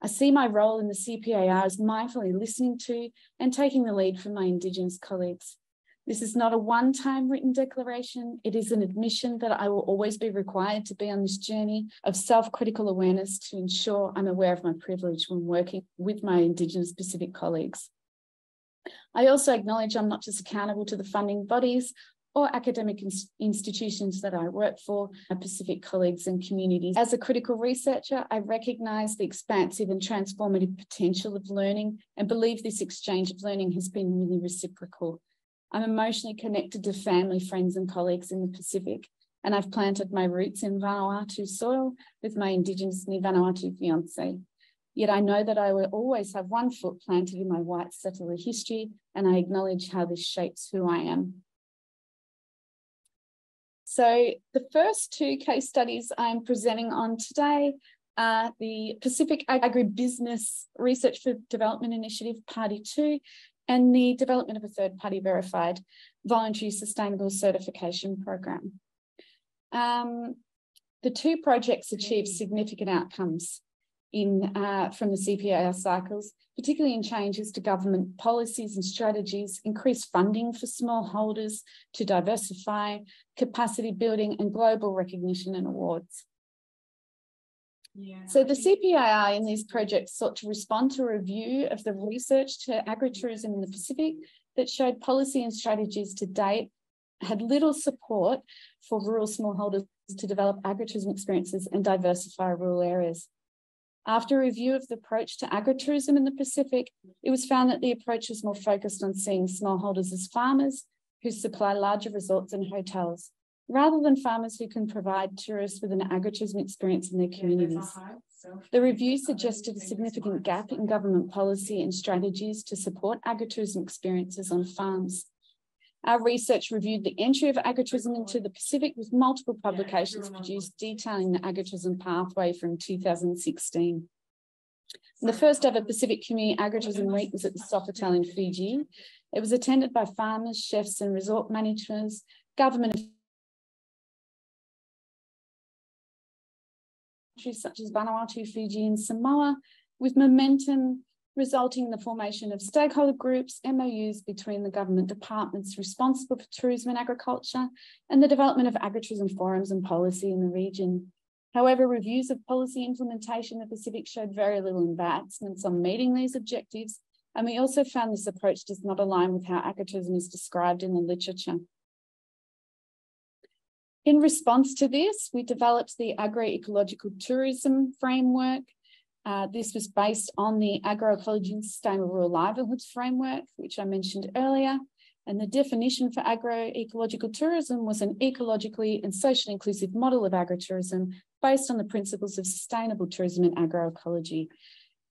I see my role in the CPAR as mindfully listening to and taking the lead from my Indigenous colleagues. This is not a one-time written declaration. It is an admission that I will always be required to be on this journey of self-critical awareness to ensure I'm aware of my privilege when working with my Indigenous Pacific colleagues. I also acknowledge I'm not just accountable to the funding bodies or academic institutions that I work for, my Pacific colleagues and communities. As a critical researcher, I recognise the expansive and transformative potential of learning and believe this exchange of learning has been really reciprocal. I'm emotionally connected to family, friends and colleagues in the Pacific, and I've planted my roots in Vanuatu soil with my Indigenous Vanuatu fiancé. Yet I know that I will always have one foot planted in my white settler history, and I acknowledge how this shapes who I am. So the first two case studies I'm presenting on today are the Pacific Agribusiness Research for Development Initiative, Party 2, and the development of a third-party verified voluntary sustainable certification program. The two projects achieved significant outcomes from the CPAR cycles, particularly in changes to government policies and strategies, increased funding for smallholders to diversify, capacity building and global recognition and awards. So the CPAR in these projects sought to respond to a review of the research to agritourism in the Pacific that showed policy and strategies to date had little support for rural smallholders to develop agritourism experiences and diversify rural areas. After a review of the approach to agritourism in the Pacific, it was found that the approach was more focused on seeing smallholders as farmers who supply larger resorts and hotels, rather than farmers who can provide tourists with an agritourism experience in their communities. The review suggested a significant gap in government policy and strategies to support agritourism experiences on farms. Our research reviewed the entry of agritourism into the Pacific with multiple publications produced detailing the agritourism pathway from 2016. The first ever Pacific Community Agritourism Week was at the Sofitel in Fiji. It was attended by farmers, chefs and resort managers, government such as Vanuatu, Fiji and Samoa, with momentum resulting in the formation of stakeholder groups, MOUs between the government departments responsible for tourism and agriculture, and the development of agritourism forums and policy in the region. However, reviews of policy implementation in the Pacific showed very little advancements on meeting these objectives, and we also found this approach does not align with how agritourism is described in the literature. In response to this, we developed the Agroecological Tourism Framework. This was based on the Agroecology and Sustainable Rural Livelihoods Framework, which I mentioned earlier. And the definition for agroecological tourism was an ecologically and socially inclusive model of agritourism based on the principles of sustainable tourism and agroecology.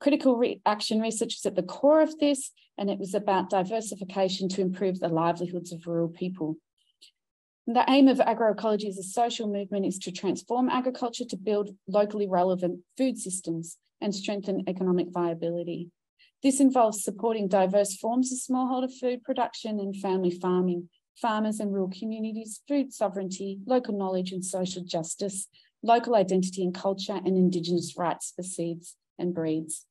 Critical action research was at the core of this, and it was about diversification to improve the livelihoods of rural people. The aim of agroecology as a social movement is to transform agriculture to build locally relevant food systems and strengthen economic viability. This involves supporting diverse forms of smallholder food production and family farming, farmers and rural communities, food sovereignty, local knowledge and social justice, local identity and culture, and Indigenous rights for seeds and breeds.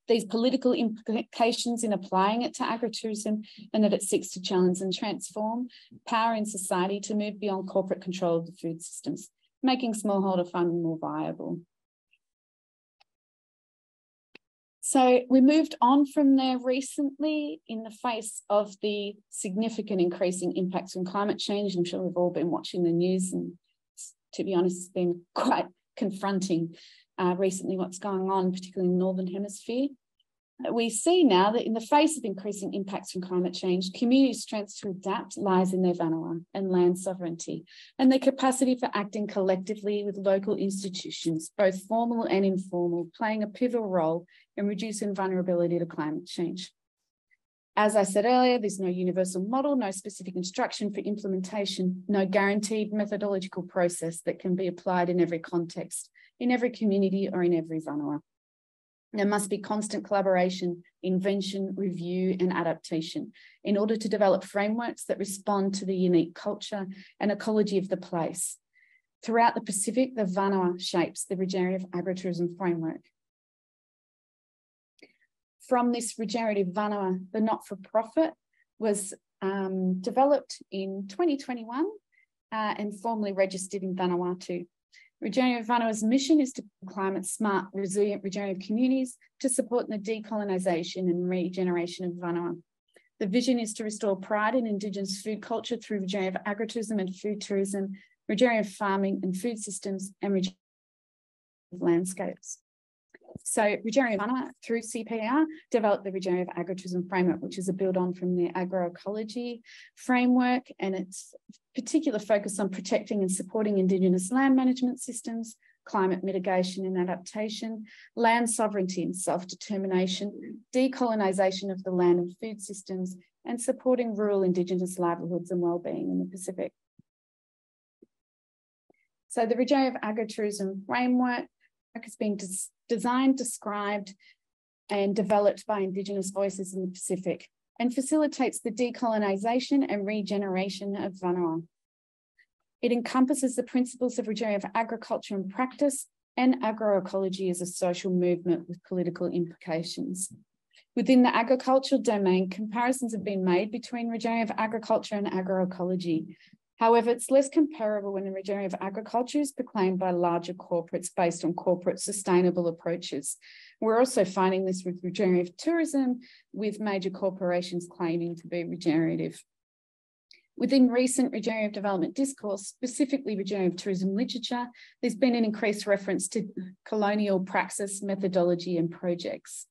These political implications in applying it to agritourism, and that it seeks to challenge and transform power in society to move beyond corporate control of the food systems, making smallholder farming more viable. So we moved on from there recently in the face of the significant increasing impacts from climate change. I'm sure we've all been watching the news, and to be honest, it's been quite confronting recently what's going on, particularly in the Northern Hemisphere. We see now that in the face of increasing impacts from climate change, community strength to adapt lies in their whanau and land sovereignty, and their capacity for acting collectively with local institutions, both formal and informal, playing a pivotal role in reducing vulnerability to climate change. As I said earlier, there's no universal model, no specific instruction for implementation, no guaranteed methodological process that can be applied in every context, in every community or in every whanau. There must be constant collaboration, invention, review, and adaptation in order to develop frameworks that respond to the unique culture and ecology of the place. Throughout the Pacific, the Vanua shapes the regenerative agritourism framework. From this regenerative Vanua, the not-for-profit was developed in 2021 and formally registered in Vanuatu. Regenerative Vanua's mission is to build climate-smart, resilient regenerative communities to support the decolonisation and regeneration of Vanua. The vision is to restore pride in Indigenous food culture through regenerative agritourism and food tourism, regenerative farming and food systems, and regenerative landscapes. So Regenerative Vanua, through CPR, developed the Regenerative Agritourism Framework, which is a build-on from the agroecology framework, and its particular focus on protecting and supporting Indigenous land management systems, climate mitigation and adaptation, land sovereignty and self-determination, decolonisation of the land and food systems, and supporting rural Indigenous livelihoods and wellbeing in the Pacific. So the Regenerative Agritourism Framework has been designed, described, and developed by Indigenous voices in the Pacific and facilitates the decolonisation and regeneration of Vanua. It encompasses the principles of regenerative agriculture and practice and agroecology as a social movement with political implications. Within the agricultural domain, comparisons have been made between regenerative agriculture and agroecology. However, it's less comparable when regenerative agriculture is proclaimed by larger corporates based on corporate sustainable approaches. We're also finding this with regenerative tourism, with major corporations claiming to be regenerative. Within recent regenerative development discourse, specifically regenerative tourism literature, there's been an increased reference to colonial praxis, methodology, and projects.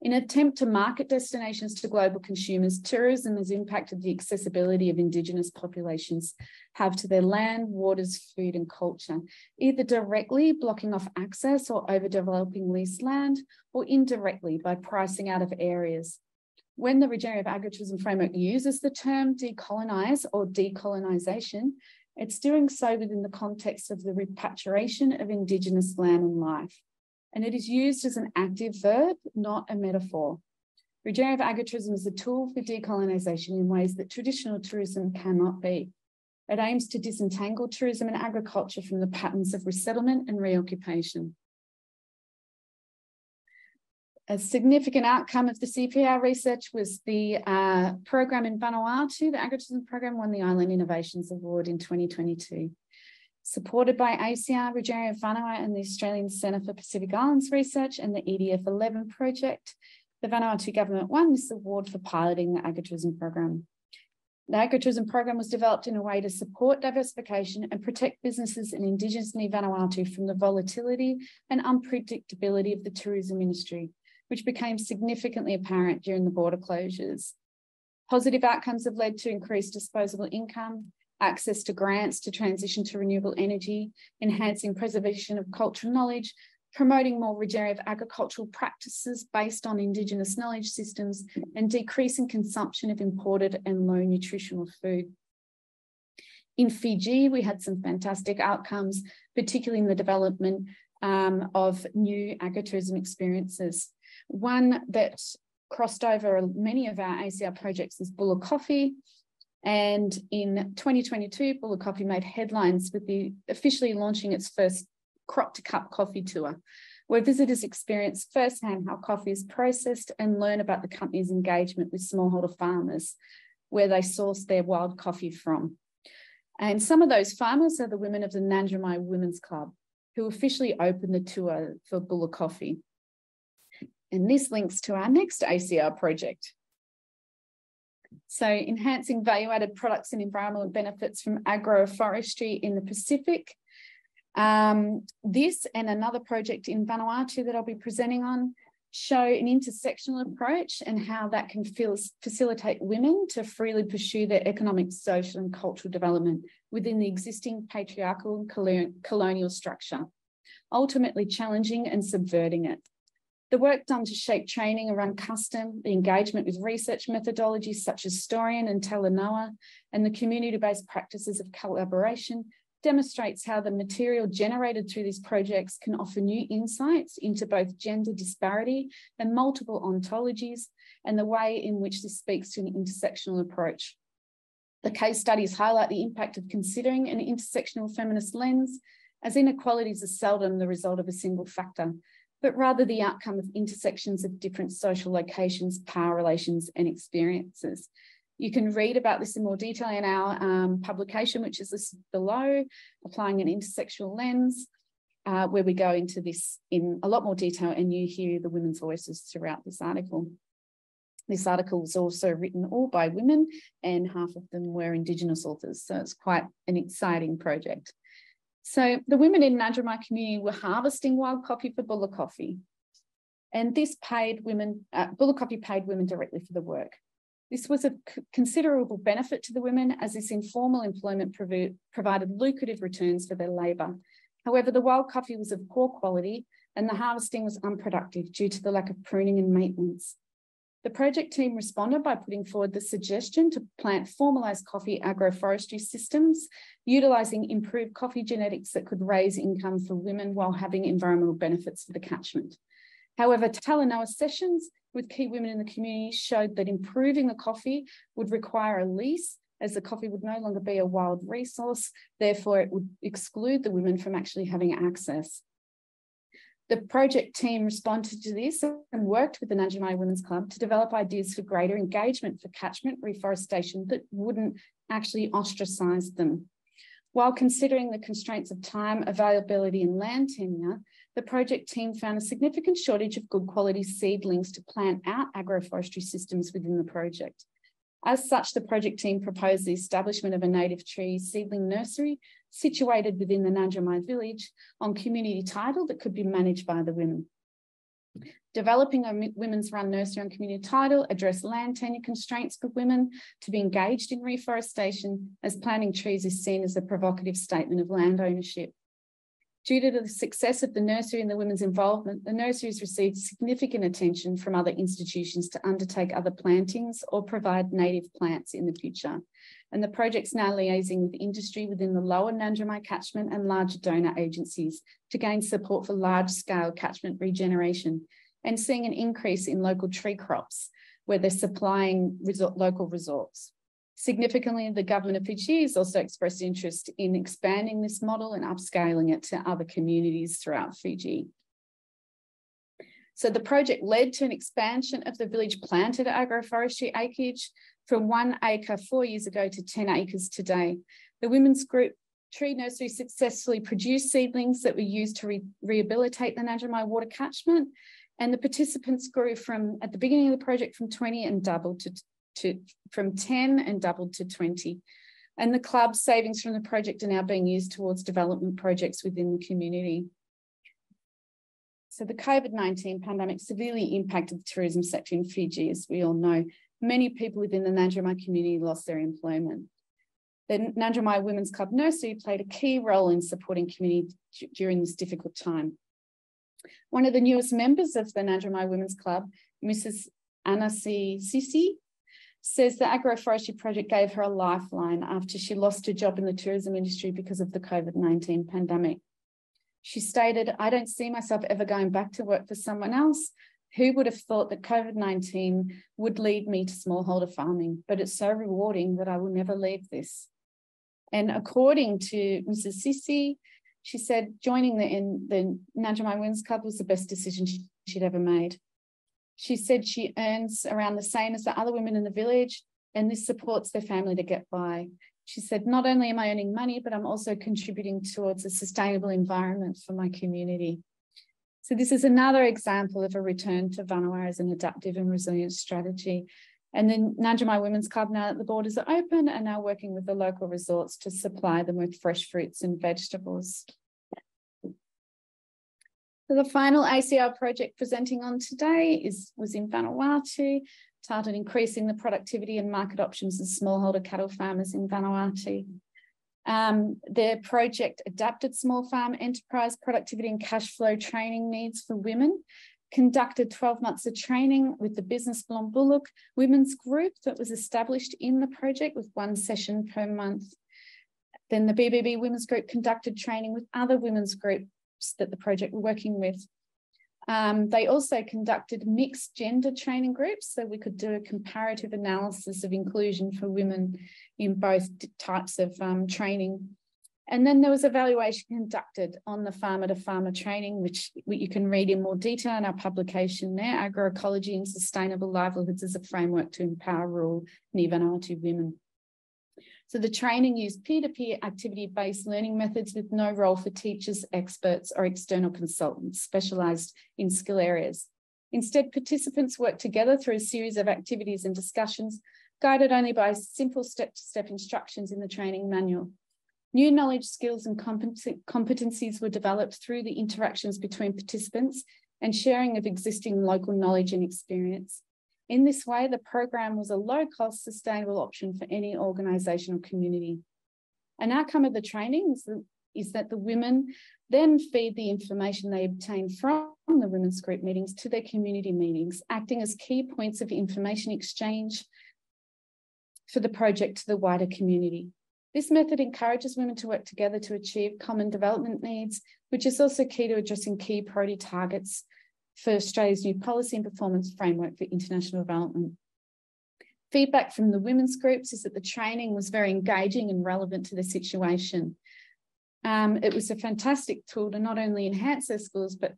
In an attempt to market destinations to global consumers, tourism has impacted the accessibility of Indigenous populations have to their land, waters, food, and culture, either directly blocking off access or overdeveloping leased land, or indirectly by pricing out of areas. When the Regenerative Agritourism Framework uses the term decolonise or decolonisation, it's doing so within the context of the repatriation of Indigenous land and life. And it is used as an active verb, not a metaphor. Regenerative agritourism is a tool for decolonisation in ways that traditional tourism cannot be. It aims to disentangle tourism and agriculture from the patterns of resettlement and reoccupation. A significant outcome of the CPR research was the program in Vanuatu. The agritourism program won the Island Innovations Award in 2022. Supported by ACPIR, Regenerative Vanua, and the Australian Centre for Pacific Islands Research and the EDF 11 project, the Vanuatu government won this award for piloting the agritourism program. The agritourism program was developed in a way to support diversification and protect businesses in Indigenous Vanuatu from the volatility and unpredictability of the tourism industry, which became significantly apparent during the border closures. Positive outcomes have led to increased disposable income, access to grants to transition to renewable energy, enhancing preservation of cultural knowledge, promoting more regenerative agricultural practices based on Indigenous knowledge systems, and decreasing consumption of imported and low nutritional food. In Fiji, we had some fantastic outcomes, particularly in the development of new agritourism experiences. One that crossed over many of our ACR projects is Bulla Coffee. And in 2022, Bulla Coffee made headlines with the officially launching its first crop to cup coffee tour, where visitors experience firsthand how coffee is processed and learn about the company's engagement with smallholder farmers, where they source their wild coffee from. And some of those farmers are the women of the Nandramai Women's Club, who officially opened the tour for Bulla Coffee. And this links to our next ACR project. So enhancing value-added products and environmental benefits from agroforestry in the Pacific. This and another project in Vanuatu that I'll be presenting on show an intersectional approach and how that can facilitate women to freely pursue their economic, social and cultural development within the existing patriarchal colonial structure, ultimately challenging and subverting it. The work done to shape training around custom, the engagement with research methodologies such as Storian and Talanoa, and the community-based practices of collaboration demonstrates how the material generated through these projects can offer new insights into both gender disparity and multiple ontologies, and the way in which this speaks to an intersectional approach. The case studies highlight the impact of considering an intersectional feminist lens, as inequalities are seldom the result of a single factor, but rather the outcome of intersections of different social locations, power relations, and experiences. You can read about this in more detail in our publication, which is listed below, Applying an Intersectional Lens, where we go into this in a lot more detail, and you hear the women's voices throughout this article. This article was also written all by women, and half of them were Indigenous authors, so it's quite an exciting project. So the women in Nadramai community were harvesting wild coffee for Bulla Coffee, and this paid women, Bulla Coffee paid women directly for the work. This was of considerable benefit to the women, as this informal employment provided lucrative returns for their labour. However, the wild coffee was of poor quality and the harvesting was unproductive due to the lack of pruning and maintenance. The project team responded by putting forward the suggestion to plant formalised coffee agroforestry systems, utilising improved coffee genetics that could raise income for women while having environmental benefits for the catchment. However, Talanoa sessions with key women in the community showed that improving the coffee would require a lease, as the coffee would no longer be a wild resource. Therefore, it would exclude the women from actually having access. The project team responded to this and worked with the Nadramai Women's Club to develop ideas for greater engagement for catchment reforestation that wouldn't actually ostracise them. While considering the constraints of time, availability, and land tenure, the project team found a significant shortage of good quality seedlings to plant out agroforestry systems within the project. As such, the project team proposed the establishment of a native tree seedling nursery situated within the Nadramai village on community title that could be managed by the women. Developing a women's run nursery on community title addressed land tenure constraints for women to be engaged in reforestation, as planting trees is seen as a provocative statement of land ownership. Due to the success of the nursery and the women's involvement, the nursery has received significant attention from other institutions to undertake other plantings or provide native plants in the future. And the project's now liaising with industry within the lower Nadramai catchment and larger donor agencies to gain support for large-scale catchment regeneration, and seeing an increase in local tree crops where they're supplying local resorts. Significantly, the government of Fiji has also expressed interest in expanding this model and upscaling it to other communities throughout Fiji. So the project led to an expansion of the village planted agroforestry acreage from 1 acre 4 years ago to 10 acres today. The women's group tree nursery successfully produced seedlings that were used to rehabilitate the Nadramai water catchment, and the participants grew from, at the beginning of the project, from 20 and doubled from 10 and doubled to 20. And the club's savings from the project are now being used towards development projects within the community. So the COVID-19 pandemic severely impacted the tourism sector in Fiji, as we all know. Many people within the Nadramai community lost their employment. The Nadramai Women's Club Nursery played a key role in supporting community during this difficult time. One of the newest members of the Nadramai Women's Club, Mrs. Anasi Sisi, says the agroforestry project gave her a lifeline after she lost her job in the tourism industry because of the COVID-19 pandemic. She stated, "I don't see myself ever going back to work for someone else. Who would have thought that COVID-19 would lead me to smallholder farming? But it's so rewarding that I will never leave this." And according to Mrs. Sisi, she said joining the Nadramai Women's Club was the best decision she'd ever made. She said she earns around the same as the other women in the village, and this supports their family to get by. She said, "Not only am I earning money, but I'm also contributing towards a sustainable environment for my community." So this is another example of a return to Vanuatu as an adaptive and resilient strategy. And then Nadramai Women's Club, now that the borders are open, are now working with the local resorts to supply them with fresh fruits and vegetables. So the final ACR project presenting on today was in Vanuatu, titled Increasing the Productivity and Market Options of Smallholder Cattle Farmers in Vanuatu. Their project adapted small farm enterprise productivity and cash flow training needs for women, conducted 12 months of training with the Business Blonbuluk women's group that was established in the project with one session per month. Then the BBB Women's Group conducted training with other women's groups that the project were working with. They also conducted mixed gender training groups, so we could do a comparative analysis of inclusion for women in both types of training. And then there was evaluation conducted on the farmer-to-farmer training, which you can read in more detail in our publication there, Agroecology and Sustainable Livelihoods as a Framework to Empower Rural Ni Vanuatu Women. So the training used peer-to-peer activity-based learning methods with no role for teachers, experts, or external consultants specialised in skill areas. Instead, participants worked together through a series of activities and discussions, guided only by simple step-to-step instructions in the training manual. New knowledge, skills, and competencies were developed through the interactions between participants and sharing of existing local knowledge and experience. In this way, the program was a low-cost, sustainable option for any organisation or community. An outcome of the training is that the women then feed the information they obtain from the women's group meetings to their community meetings, acting as key points of information exchange for the project to the wider community. This method encourages women to work together to achieve common development needs, which is also key to addressing key priority targets for Australia's new policy and performance framework for international development. Feedback from the women's groups is that the training was very engaging and relevant to the situation. It was a fantastic tool to not only enhance their skills, but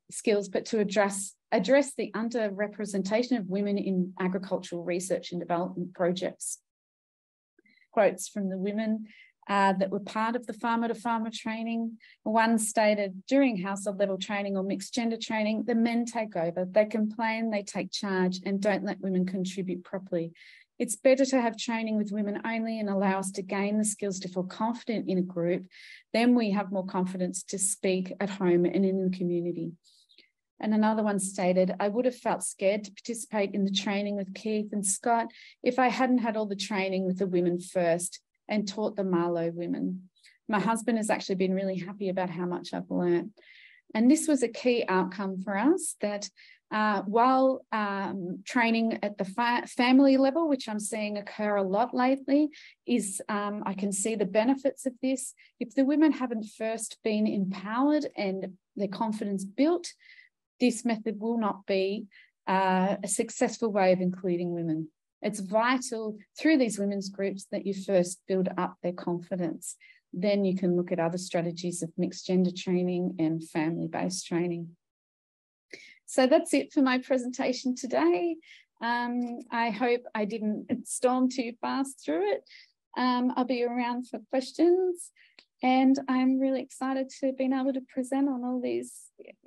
to address the underrepresentation of women in agricultural research and development projects. Quotes from the women that were part of the farmer-to-farmer training. One stated, during household level training or mixed gender training, the men take over. They complain, they take charge, and don't let women contribute properly. It's better to have training with women only and allow us to gain the skills to feel confident in a group. Then we have more confidence to speak at home and in the community. And another one stated, I would have felt scared to participate in the training with Keith and Scott if I hadn't had all the training with the women first and taught the Marlow women. My husband has actually been really happy about how much I've learned. And this was a key outcome for us, that while training at the family level, which I'm seeing occur a lot lately, is I can see the benefits of this. If the women haven't first been empowered and their confidence built, this method will not be a successful way of including women. It's vital through these women's groups that you first build up their confidence. Then you can look at other strategies of mixed gender training and family-based training. So that's it for my presentation today. I hope I didn't storm too fast through it. I'll be around for questions. And I'm really excited to be able to present on all these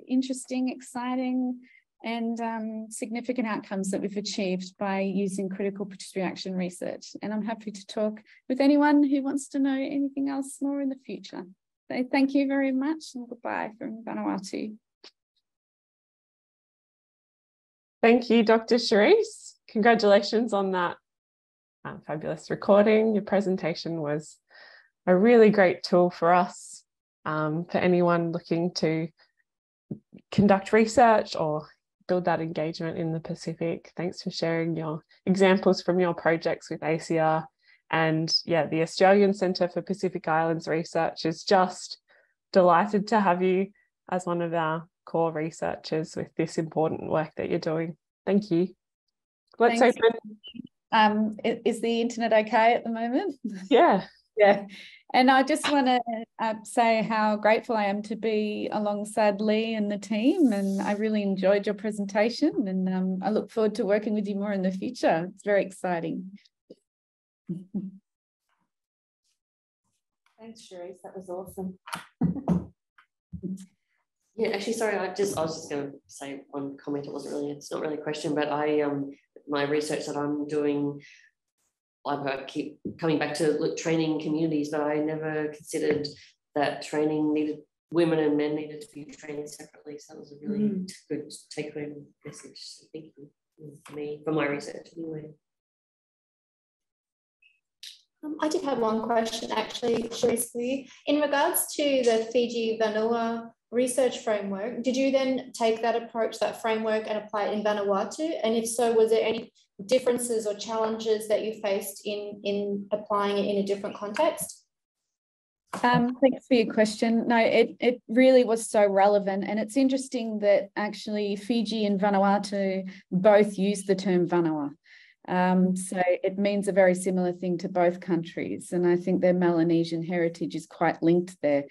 interesting, exciting, and significant outcomes that we've achieved by using critical participatory action research. And I'm happy to talk with anyone who wants to know anything else more in the future. So thank you very much, and goodbye from Vanuatu. Thank you, Dr. Charisse. Congratulations on that fabulous recording. Your presentation was a really great tool for us, for anyone looking to conduct research or build that engagement in the Pacific. Thanks for sharing your examples from your projects with ACR. And yeah, the Australian Centre for Pacific Islands Research is just delighted to have you as one of our core researchers with this important work that you're doing. Thank you. Let's Thanks. open. Is the internet okay at the moment? Yeah. Yeah. And I just want to say how grateful I am to be alongside Lee and the team. And I really enjoyed your presentation, and I look forward to working with you more in the future. It's very exciting. Thanks, Charisse. That was awesome. Yeah, actually, sorry, I was just going to say one comment. It's not really a question, but my research that I'm doing, I keep coming back to training communities, but I never considered that women and men needed to be trained separately. So that was a really good take-home message. So thank you for me, for my research anyway. I did have one question actually, Charisse. In regards to the Fiji Vanua research framework, did you then take that approach, that framework, and apply it in Vanuatu? And if so, was there any differences or challenges that you faced in applying it in a different context? Thanks for your question. No, it really was so relevant, and it's interesting that actually Fiji and Vanuatu both use the term Vanua. So it means a very similar thing to both countries, and I think their Melanesian heritage is quite linked there.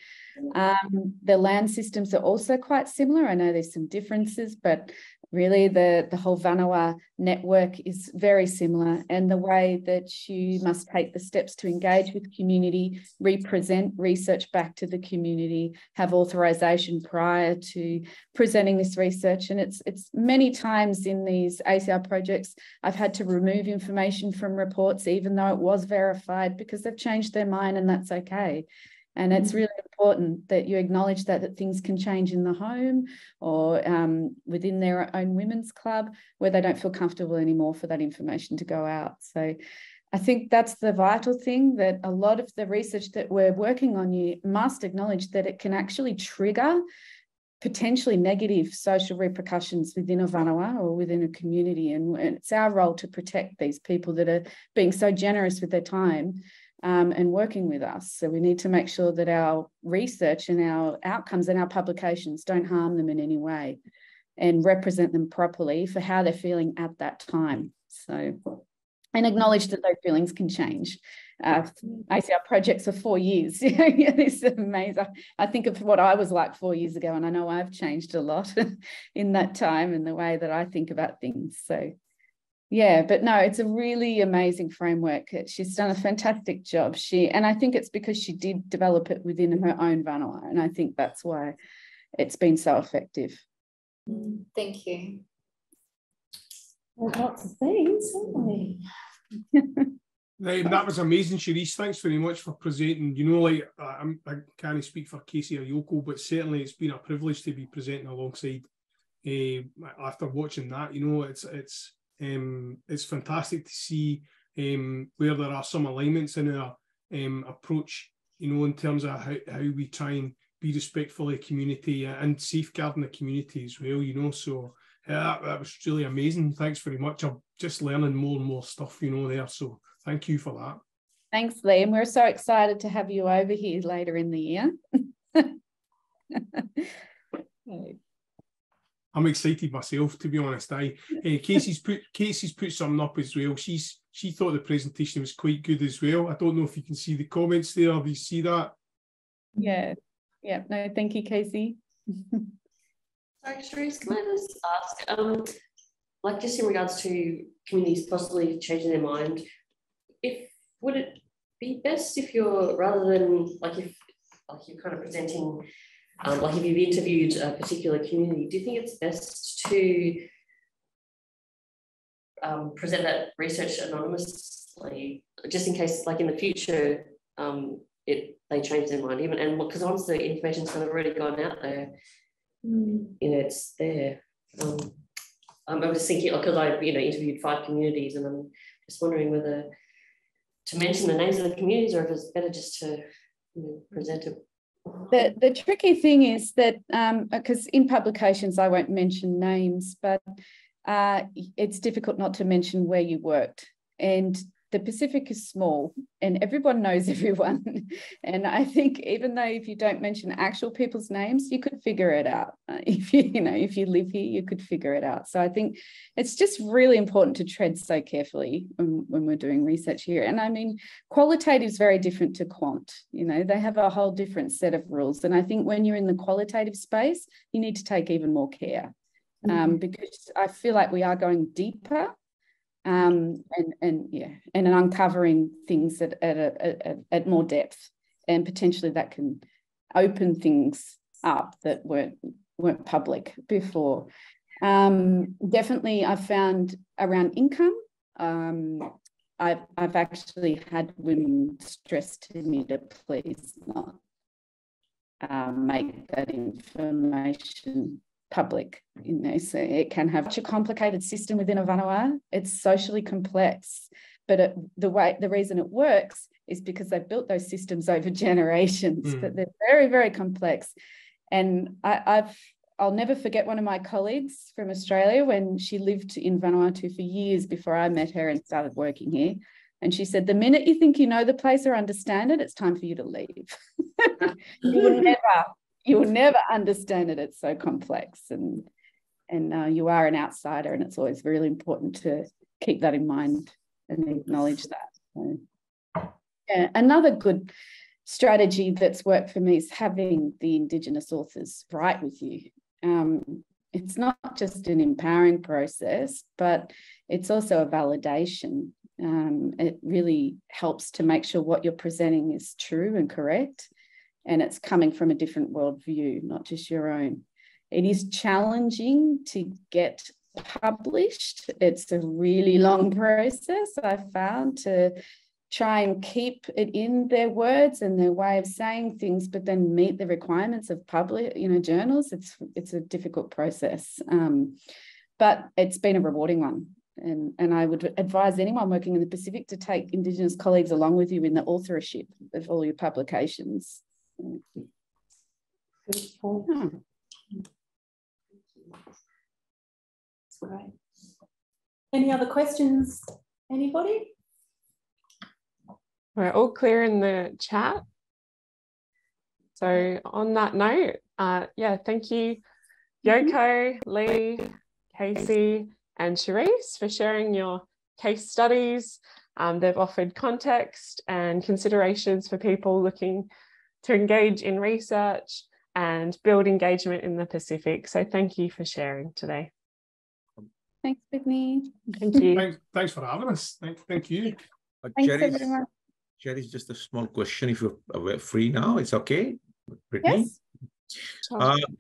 The land systems are also quite similar. I know there's some differences, but really the whole Vanua network is very similar, and the way that you must take the steps to engage with community, represent research back to the community, have authorization prior to presenting this research. And it's many times in these ACR projects, I've had to remove information from reports, even though it was verified, because they've changed their mind, and that's okay. And it's really important that you acknowledge that things can change in the home or within their own women's club where they don't feel comfortable anymore for that information to go out. So I think that's the vital thing, that a lot of the research that we're working on, you must acknowledge that it can actually trigger potentially negative social repercussions within a Vanua or within a community. And it's our role to protect these people that are being so generous with their time and working with us. So we need to make sure that our research and our outcomes and our publications don't harm them in any way and represent them properly for how they're feeling at that time. So, and acknowledge that those feelings can change. ACR projects are 4 years. It's amazing. I think of what I was like 4 years ago, and I know I've changed a lot in that time and the way that I think about things. So yeah, but no, it's a really amazing framework. She's done a fantastic job. And I think it's because she did develop it within her own Vanua, and I think that's why it's been so effective. Thank you. Well, lots of things, haven't we? That was amazing, Sharice. Thanks very much for presenting. You know, like I can't speak for Casey or Yoko, but certainly it's been a privilege to be presenting alongside. After watching that, you know, it's fantastic to see where there are some alignments in our approach, you know, in terms of how we try and be respectful of community and safeguarding the community as well, you know. So that was really amazing. Thanks very much. I'm just learning more and more stuff, you know, there. So thank you for that. Thanks, Lee. And we're so excited to have you over here later in the year. I'm excited myself, to be honest. Casey's put something up as well. She thought the presentation was quite good as well. I don't know if you can see the comments there. Do you see that? Yeah. No, thank you, Casey. Sorry, Sharice, can I just ask, like just in regards to communities possibly changing their mind, would it be best if you're, rather than you're kind of presenting, like if you've interviewed a particular community, do you think it's best to present that research anonymously, just in case, like in the future, they change their mind, even, and because once the information's kind of already gone out there, you know, it's there. I'm just thinking, because I, interviewed 5 communities, and I'm just wondering whether to mention the names of the communities or if it's better just to present it. The tricky thing is that, because in publications I won't mention names, but it's difficult not to mention where you worked. And the Pacific is small and everyone knows everyone. And I think even though if you don't mention actual people's names, you could figure it out. If you live here, you could figure it out. So I think it's just really important to tread so carefully when we're doing research here. And I mean, qualitative is very different to quant. They have a whole different set of rules. And I think when you're in the qualitative space, you need to take even more care because I feel like we are going deeper. And uncovering things at more depth, and potentially that can open things up that weren't public before. Definitely, I've found around income. I've actually had women stress to me to please not make that information public, so it can have such a complicated system within a Vanua. It's socially complex, but the reason it works is because they've built those systems over generations, but they're very, very complex. And I'll never forget one of my colleagues from Australia when she lived in Vanuatu for years before I met her and started working here. And she said, the minute you think you know the place or understand it, it's time for you to leave. You will never understand it. It's so complex, and you are an outsider, and it's always really important to keep that in mind and acknowledge that. So, yeah, another good strategy that's worked for me is having the Indigenous authors write with you. It's not just an empowering process, but it's also a validation. It really helps to make sure what you're presenting is true and correct, and it's coming from a different worldview, not just your own. It is challenging to get published. It's a really long process, I've found, to try and keep it in their words and their way of saying things, but then meet the requirements of public, journals. It's a difficult process, but it's been a rewarding one. And I would advise anyone working in the Pacific to take Indigenous colleagues along with you in the authorship of all your publications. Good point. That's great. Any other questions? Anybody? We're all clear in the chat. So on that note, thank you, Yoko, Lee, Casey, and Cherise for sharing your case studies. They've offered context and considerations for people looking to engage in research and build engagement in the Pacific. So thank you for sharing today. Thanks, Whitney. Thank you. Thanks for having us. Thank you. Thanks very much. Jerry, just a small question. If you're free now, it's okay, Brittany?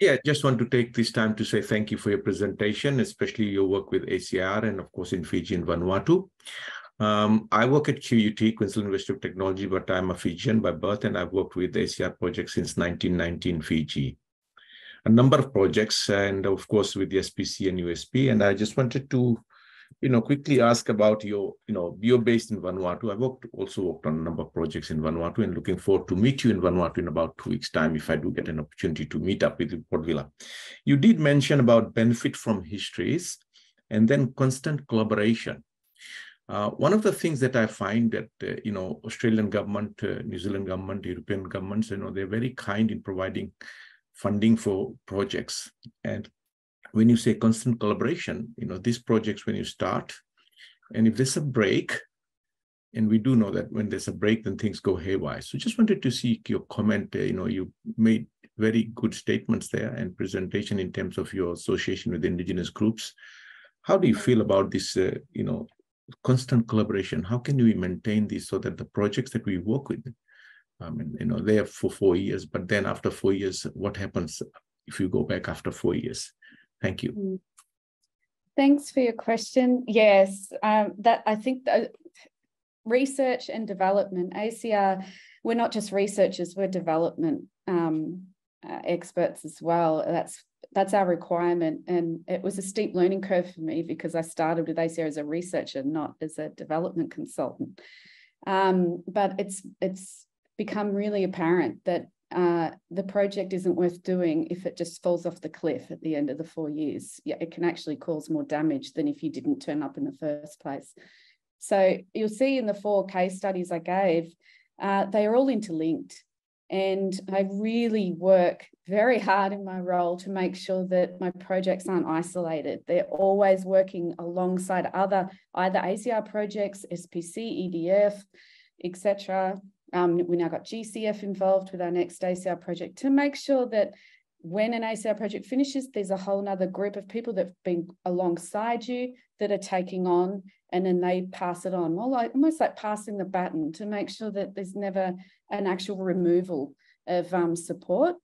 Yes. Just want to take this time to say thank you for your presentation, especially your work with ACPIR and, of course, in Fiji and Vanuatu. I work at QUT, Queensland University of Technology, but I'm a Fijian by birth, and I've worked with ACPIR projects since 1990 in Fiji. A number of projects, and of course with the SPC and USP. And I just wanted to, quickly ask about you're based in Vanuatu. I've also worked on a number of projects in Vanuatu, and looking forward to meet you in Vanuatu in about 2 weeks' time if I do get an opportunity to meet up with you, Port Vila. You did mention about benefit from histories and then constant collaboration. One of the things that I find that, Australian government, New Zealand government, European governments, they're very kind in providing funding for projects. And when you say constant collaboration, these projects, when you start, and if there's a break, and we do know that when there's a break, then things go haywire. So just wanted to seek your comment. You made very good statements there and presentation in terms of your association with Indigenous groups. How do you feel about this, constant collaboration? How can we maintain this so that the projects that we work with, they're for 4 years, but then after 4 years, what happens if you go back after 4 years? Thank you. Thanks for your question. Yes, I think that research and development, ACR, we're not just researchers, we're development experts as well. That's our requirement. And it was a steep learning curve for me because I started with ACR as a researcher, not as a development consultant. But it's become really apparent that the project isn't worth doing if it just falls off the cliff at the end of the 4 years. Yeah, it can actually cause more damage than if you didn't turn up in the first place. So you'll see in the 4 case studies I gave, they are all interlinked. And I really work very hard in my role to make sure that my projects aren't isolated. They're always working alongside either ACR projects, SPC, EDF, etc. We now got GCF involved with our next ACR project to make sure that when an ACR project finishes, there's a whole nother group of people that have been alongside you that are taking on, and then they pass it on, almost like passing the baton to make sure that there's never an actual removal of support.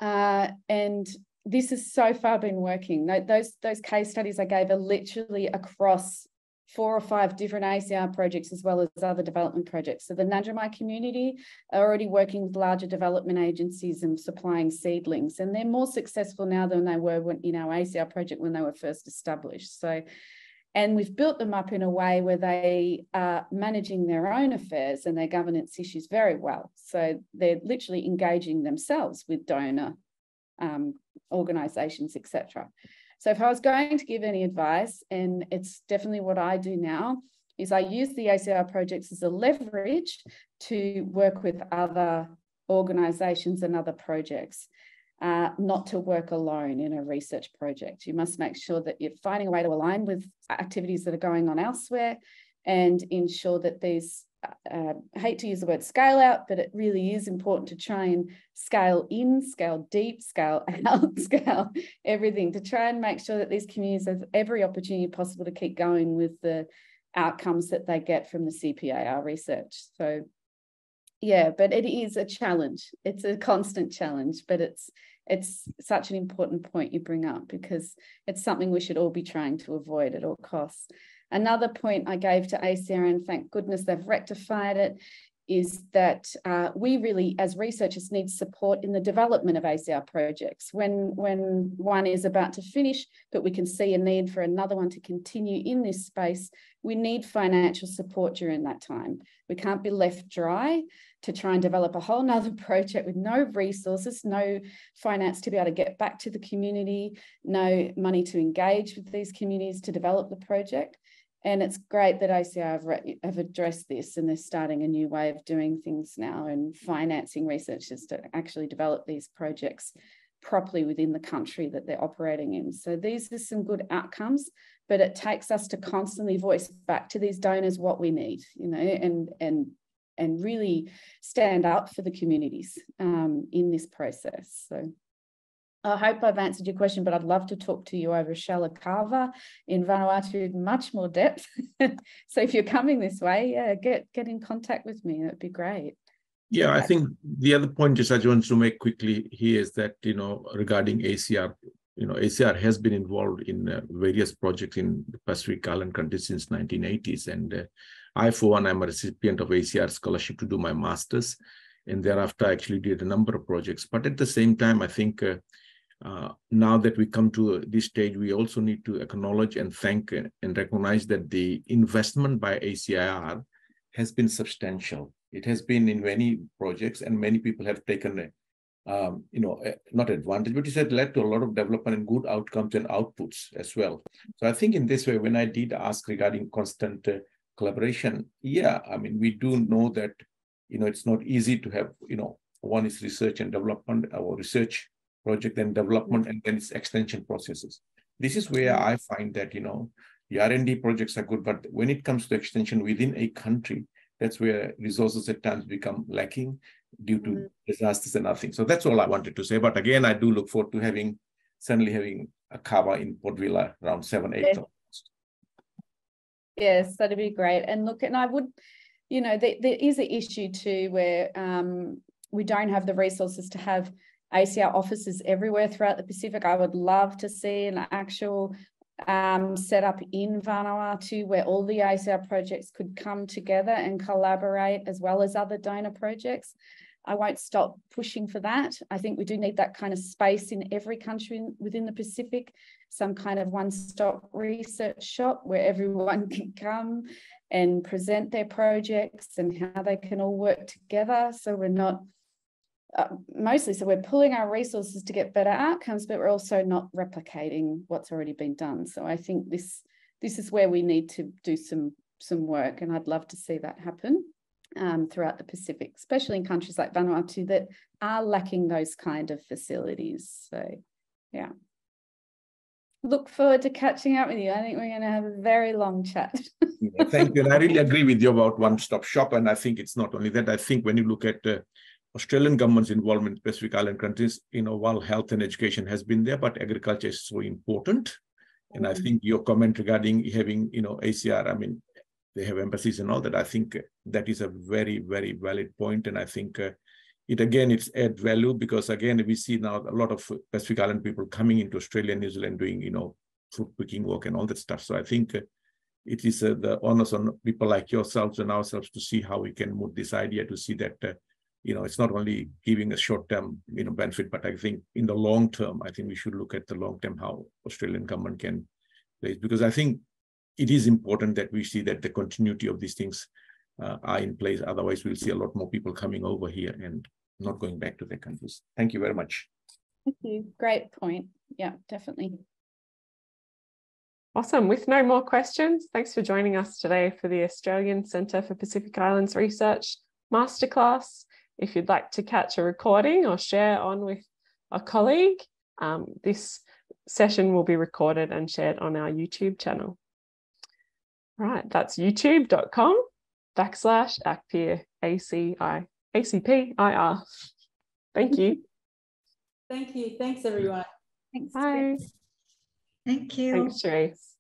And this has so far been working. Those case studies I gave are literally across 4 or 5 different ACR projects as well as other development projects. So the Nandramai community are already working with larger development agencies and supplying seedlings, and they're more successful now than they were in our ACR project when they were first established. So, and we've built them up in a way where they are managing their own affairs and their governance issues very well. So they're literally engaging themselves with donor organisations, etc. So if I was going to give any advice, and it's definitely what I do now, is I use the ACPIR projects as a leverage to work with other organisations and other projects, not to work alone in a research project. You must make sure that you're finding a way to align with activities that are going on elsewhere and ensure that these, I hate to use the word scale out, but it really is important to try and scale in, scale deep, scale out, scale everything, to try and make sure that these communities have every opportunity possible to keep going with the outcomes that they get from the CPAR research. So yeah, but it is a challenge. It's a constant challenge, but it's such an important point you bring up, because it's something we should all be trying to avoid at all costs. Another point I gave to ACPIR, and thank goodness they've rectified it, is that we really, as researchers, need support in the development of ACPIR projects. When one is about to finish, but we can see a need for another one to continue in this space, we need financial support during that time. We can't be left dry to try and develop a whole nother project with no resources, no finance to be able to get back to the community, no money to engage with these communities to develop the project. And it's great that ACPIR have addressed this, and they're starting a new way of doing things now and financing researchers to actually develop these projects properly within the country that they're operating in. So these are some good outcomes, but it takes us to constantly voice back to these donors what we need, you know, and really stand up for the communities in this process. So I hope I've answered your question, but I'd love to talk to you over shallow kava in Vanuatu in much more depth. So if you're coming this way, yeah, get in contact with me. That'd be great. Yeah, I think the other point just I just want to make quickly here is that, you know, regarding ACPIR, you know, ACPIR has been involved in various projects in the Pacific Island countries since 1980s. And I, for one, I'm a recipient of ACPIR scholarship to do my master's. And thereafter, I actually did a number of projects. But at the same time, I think now that we come to this stage, we also need to acknowledge and thank and recognize that the investment by ACPIR has been substantial. It has been in many projects, and many people have taken, you know, not advantage, but it has led to a lot of development and good outcomes and outputs as well. So I think in this way, when I did ask regarding constant collaboration, yeah, I mean, we do know that, you know, it's not easy to have, you know, one is research and development, or research project and development, and then it's extension processes. This is where I find that, you know, the R&D projects are good, but when it comes to extension within a country, that's where resources at times become lacking due to disasters and other things. So that's all I wanted to say. But again, I do look forward to certainly having a kava in Port Vila around 7-8. Yes. Yes, that'd be great. And look, and I would, you know, there is an issue too where we don't have the resources to have ACPIR offices everywhere throughout the Pacific. I would love to see an actual set up in Vanuatu where all the ACPIR projects could come together and collaborate, as well as other donor projects. I won't stop pushing for that. I think we do need that kind of space in every country within the Pacific, some kind of one-stop research shop where everyone can come and present their projects and how they can all work together. So we're not so we're pulling our resources to get better outcomes, but we're also not replicating what's already been done. So I think this is where we need to do some work, and I'd love to see that happen throughout the Pacific, especially in countries like Vanuatu that are lacking those kind of facilities. So yeah, look forward to catching up with you. I think we're going to have a very long chat. Yeah, thank you. And I really agree with you about one-stop shop. And I think it's not only that. I think when you look at Australian government's involvement in Pacific Island countries, you know, while health and education has been there, but agriculture is so important. And I think your comment regarding having, you know, ACPIR, I mean, they have embassies and all that. I think that is a very, very valid point. And I think it's add value, because again, we see now a lot of Pacific Island people coming into Australia and New Zealand doing, you know, fruit picking work and all that stuff. So I think it is the onus on people like yourselves and ourselves to see how we can move this idea to see that, you know, it's not only giving a short-term, you know, benefit, but I think in the long term, I think we should look at the long term, how Australian government can place, because I think it is important that we see that the continuity of these things are in place. Otherwise, we'll see a lot more people coming over here and not going back to their countries. Thank you very much. Thank you. Great point. Yeah, definitely. Awesome. With no more questions, thanks for joining us today for the Australian Centre for Pacific Islands Research Masterclass. If you'd like to catch a recording or share on with a colleague, this session will be recorded and shared on our YouTube channel. Right, that's youtube.com/ACPIR, ACPIR. Thank you. Thank you. Thanks, everyone. Thanks. Bye. Thank you. Thanks, Therese.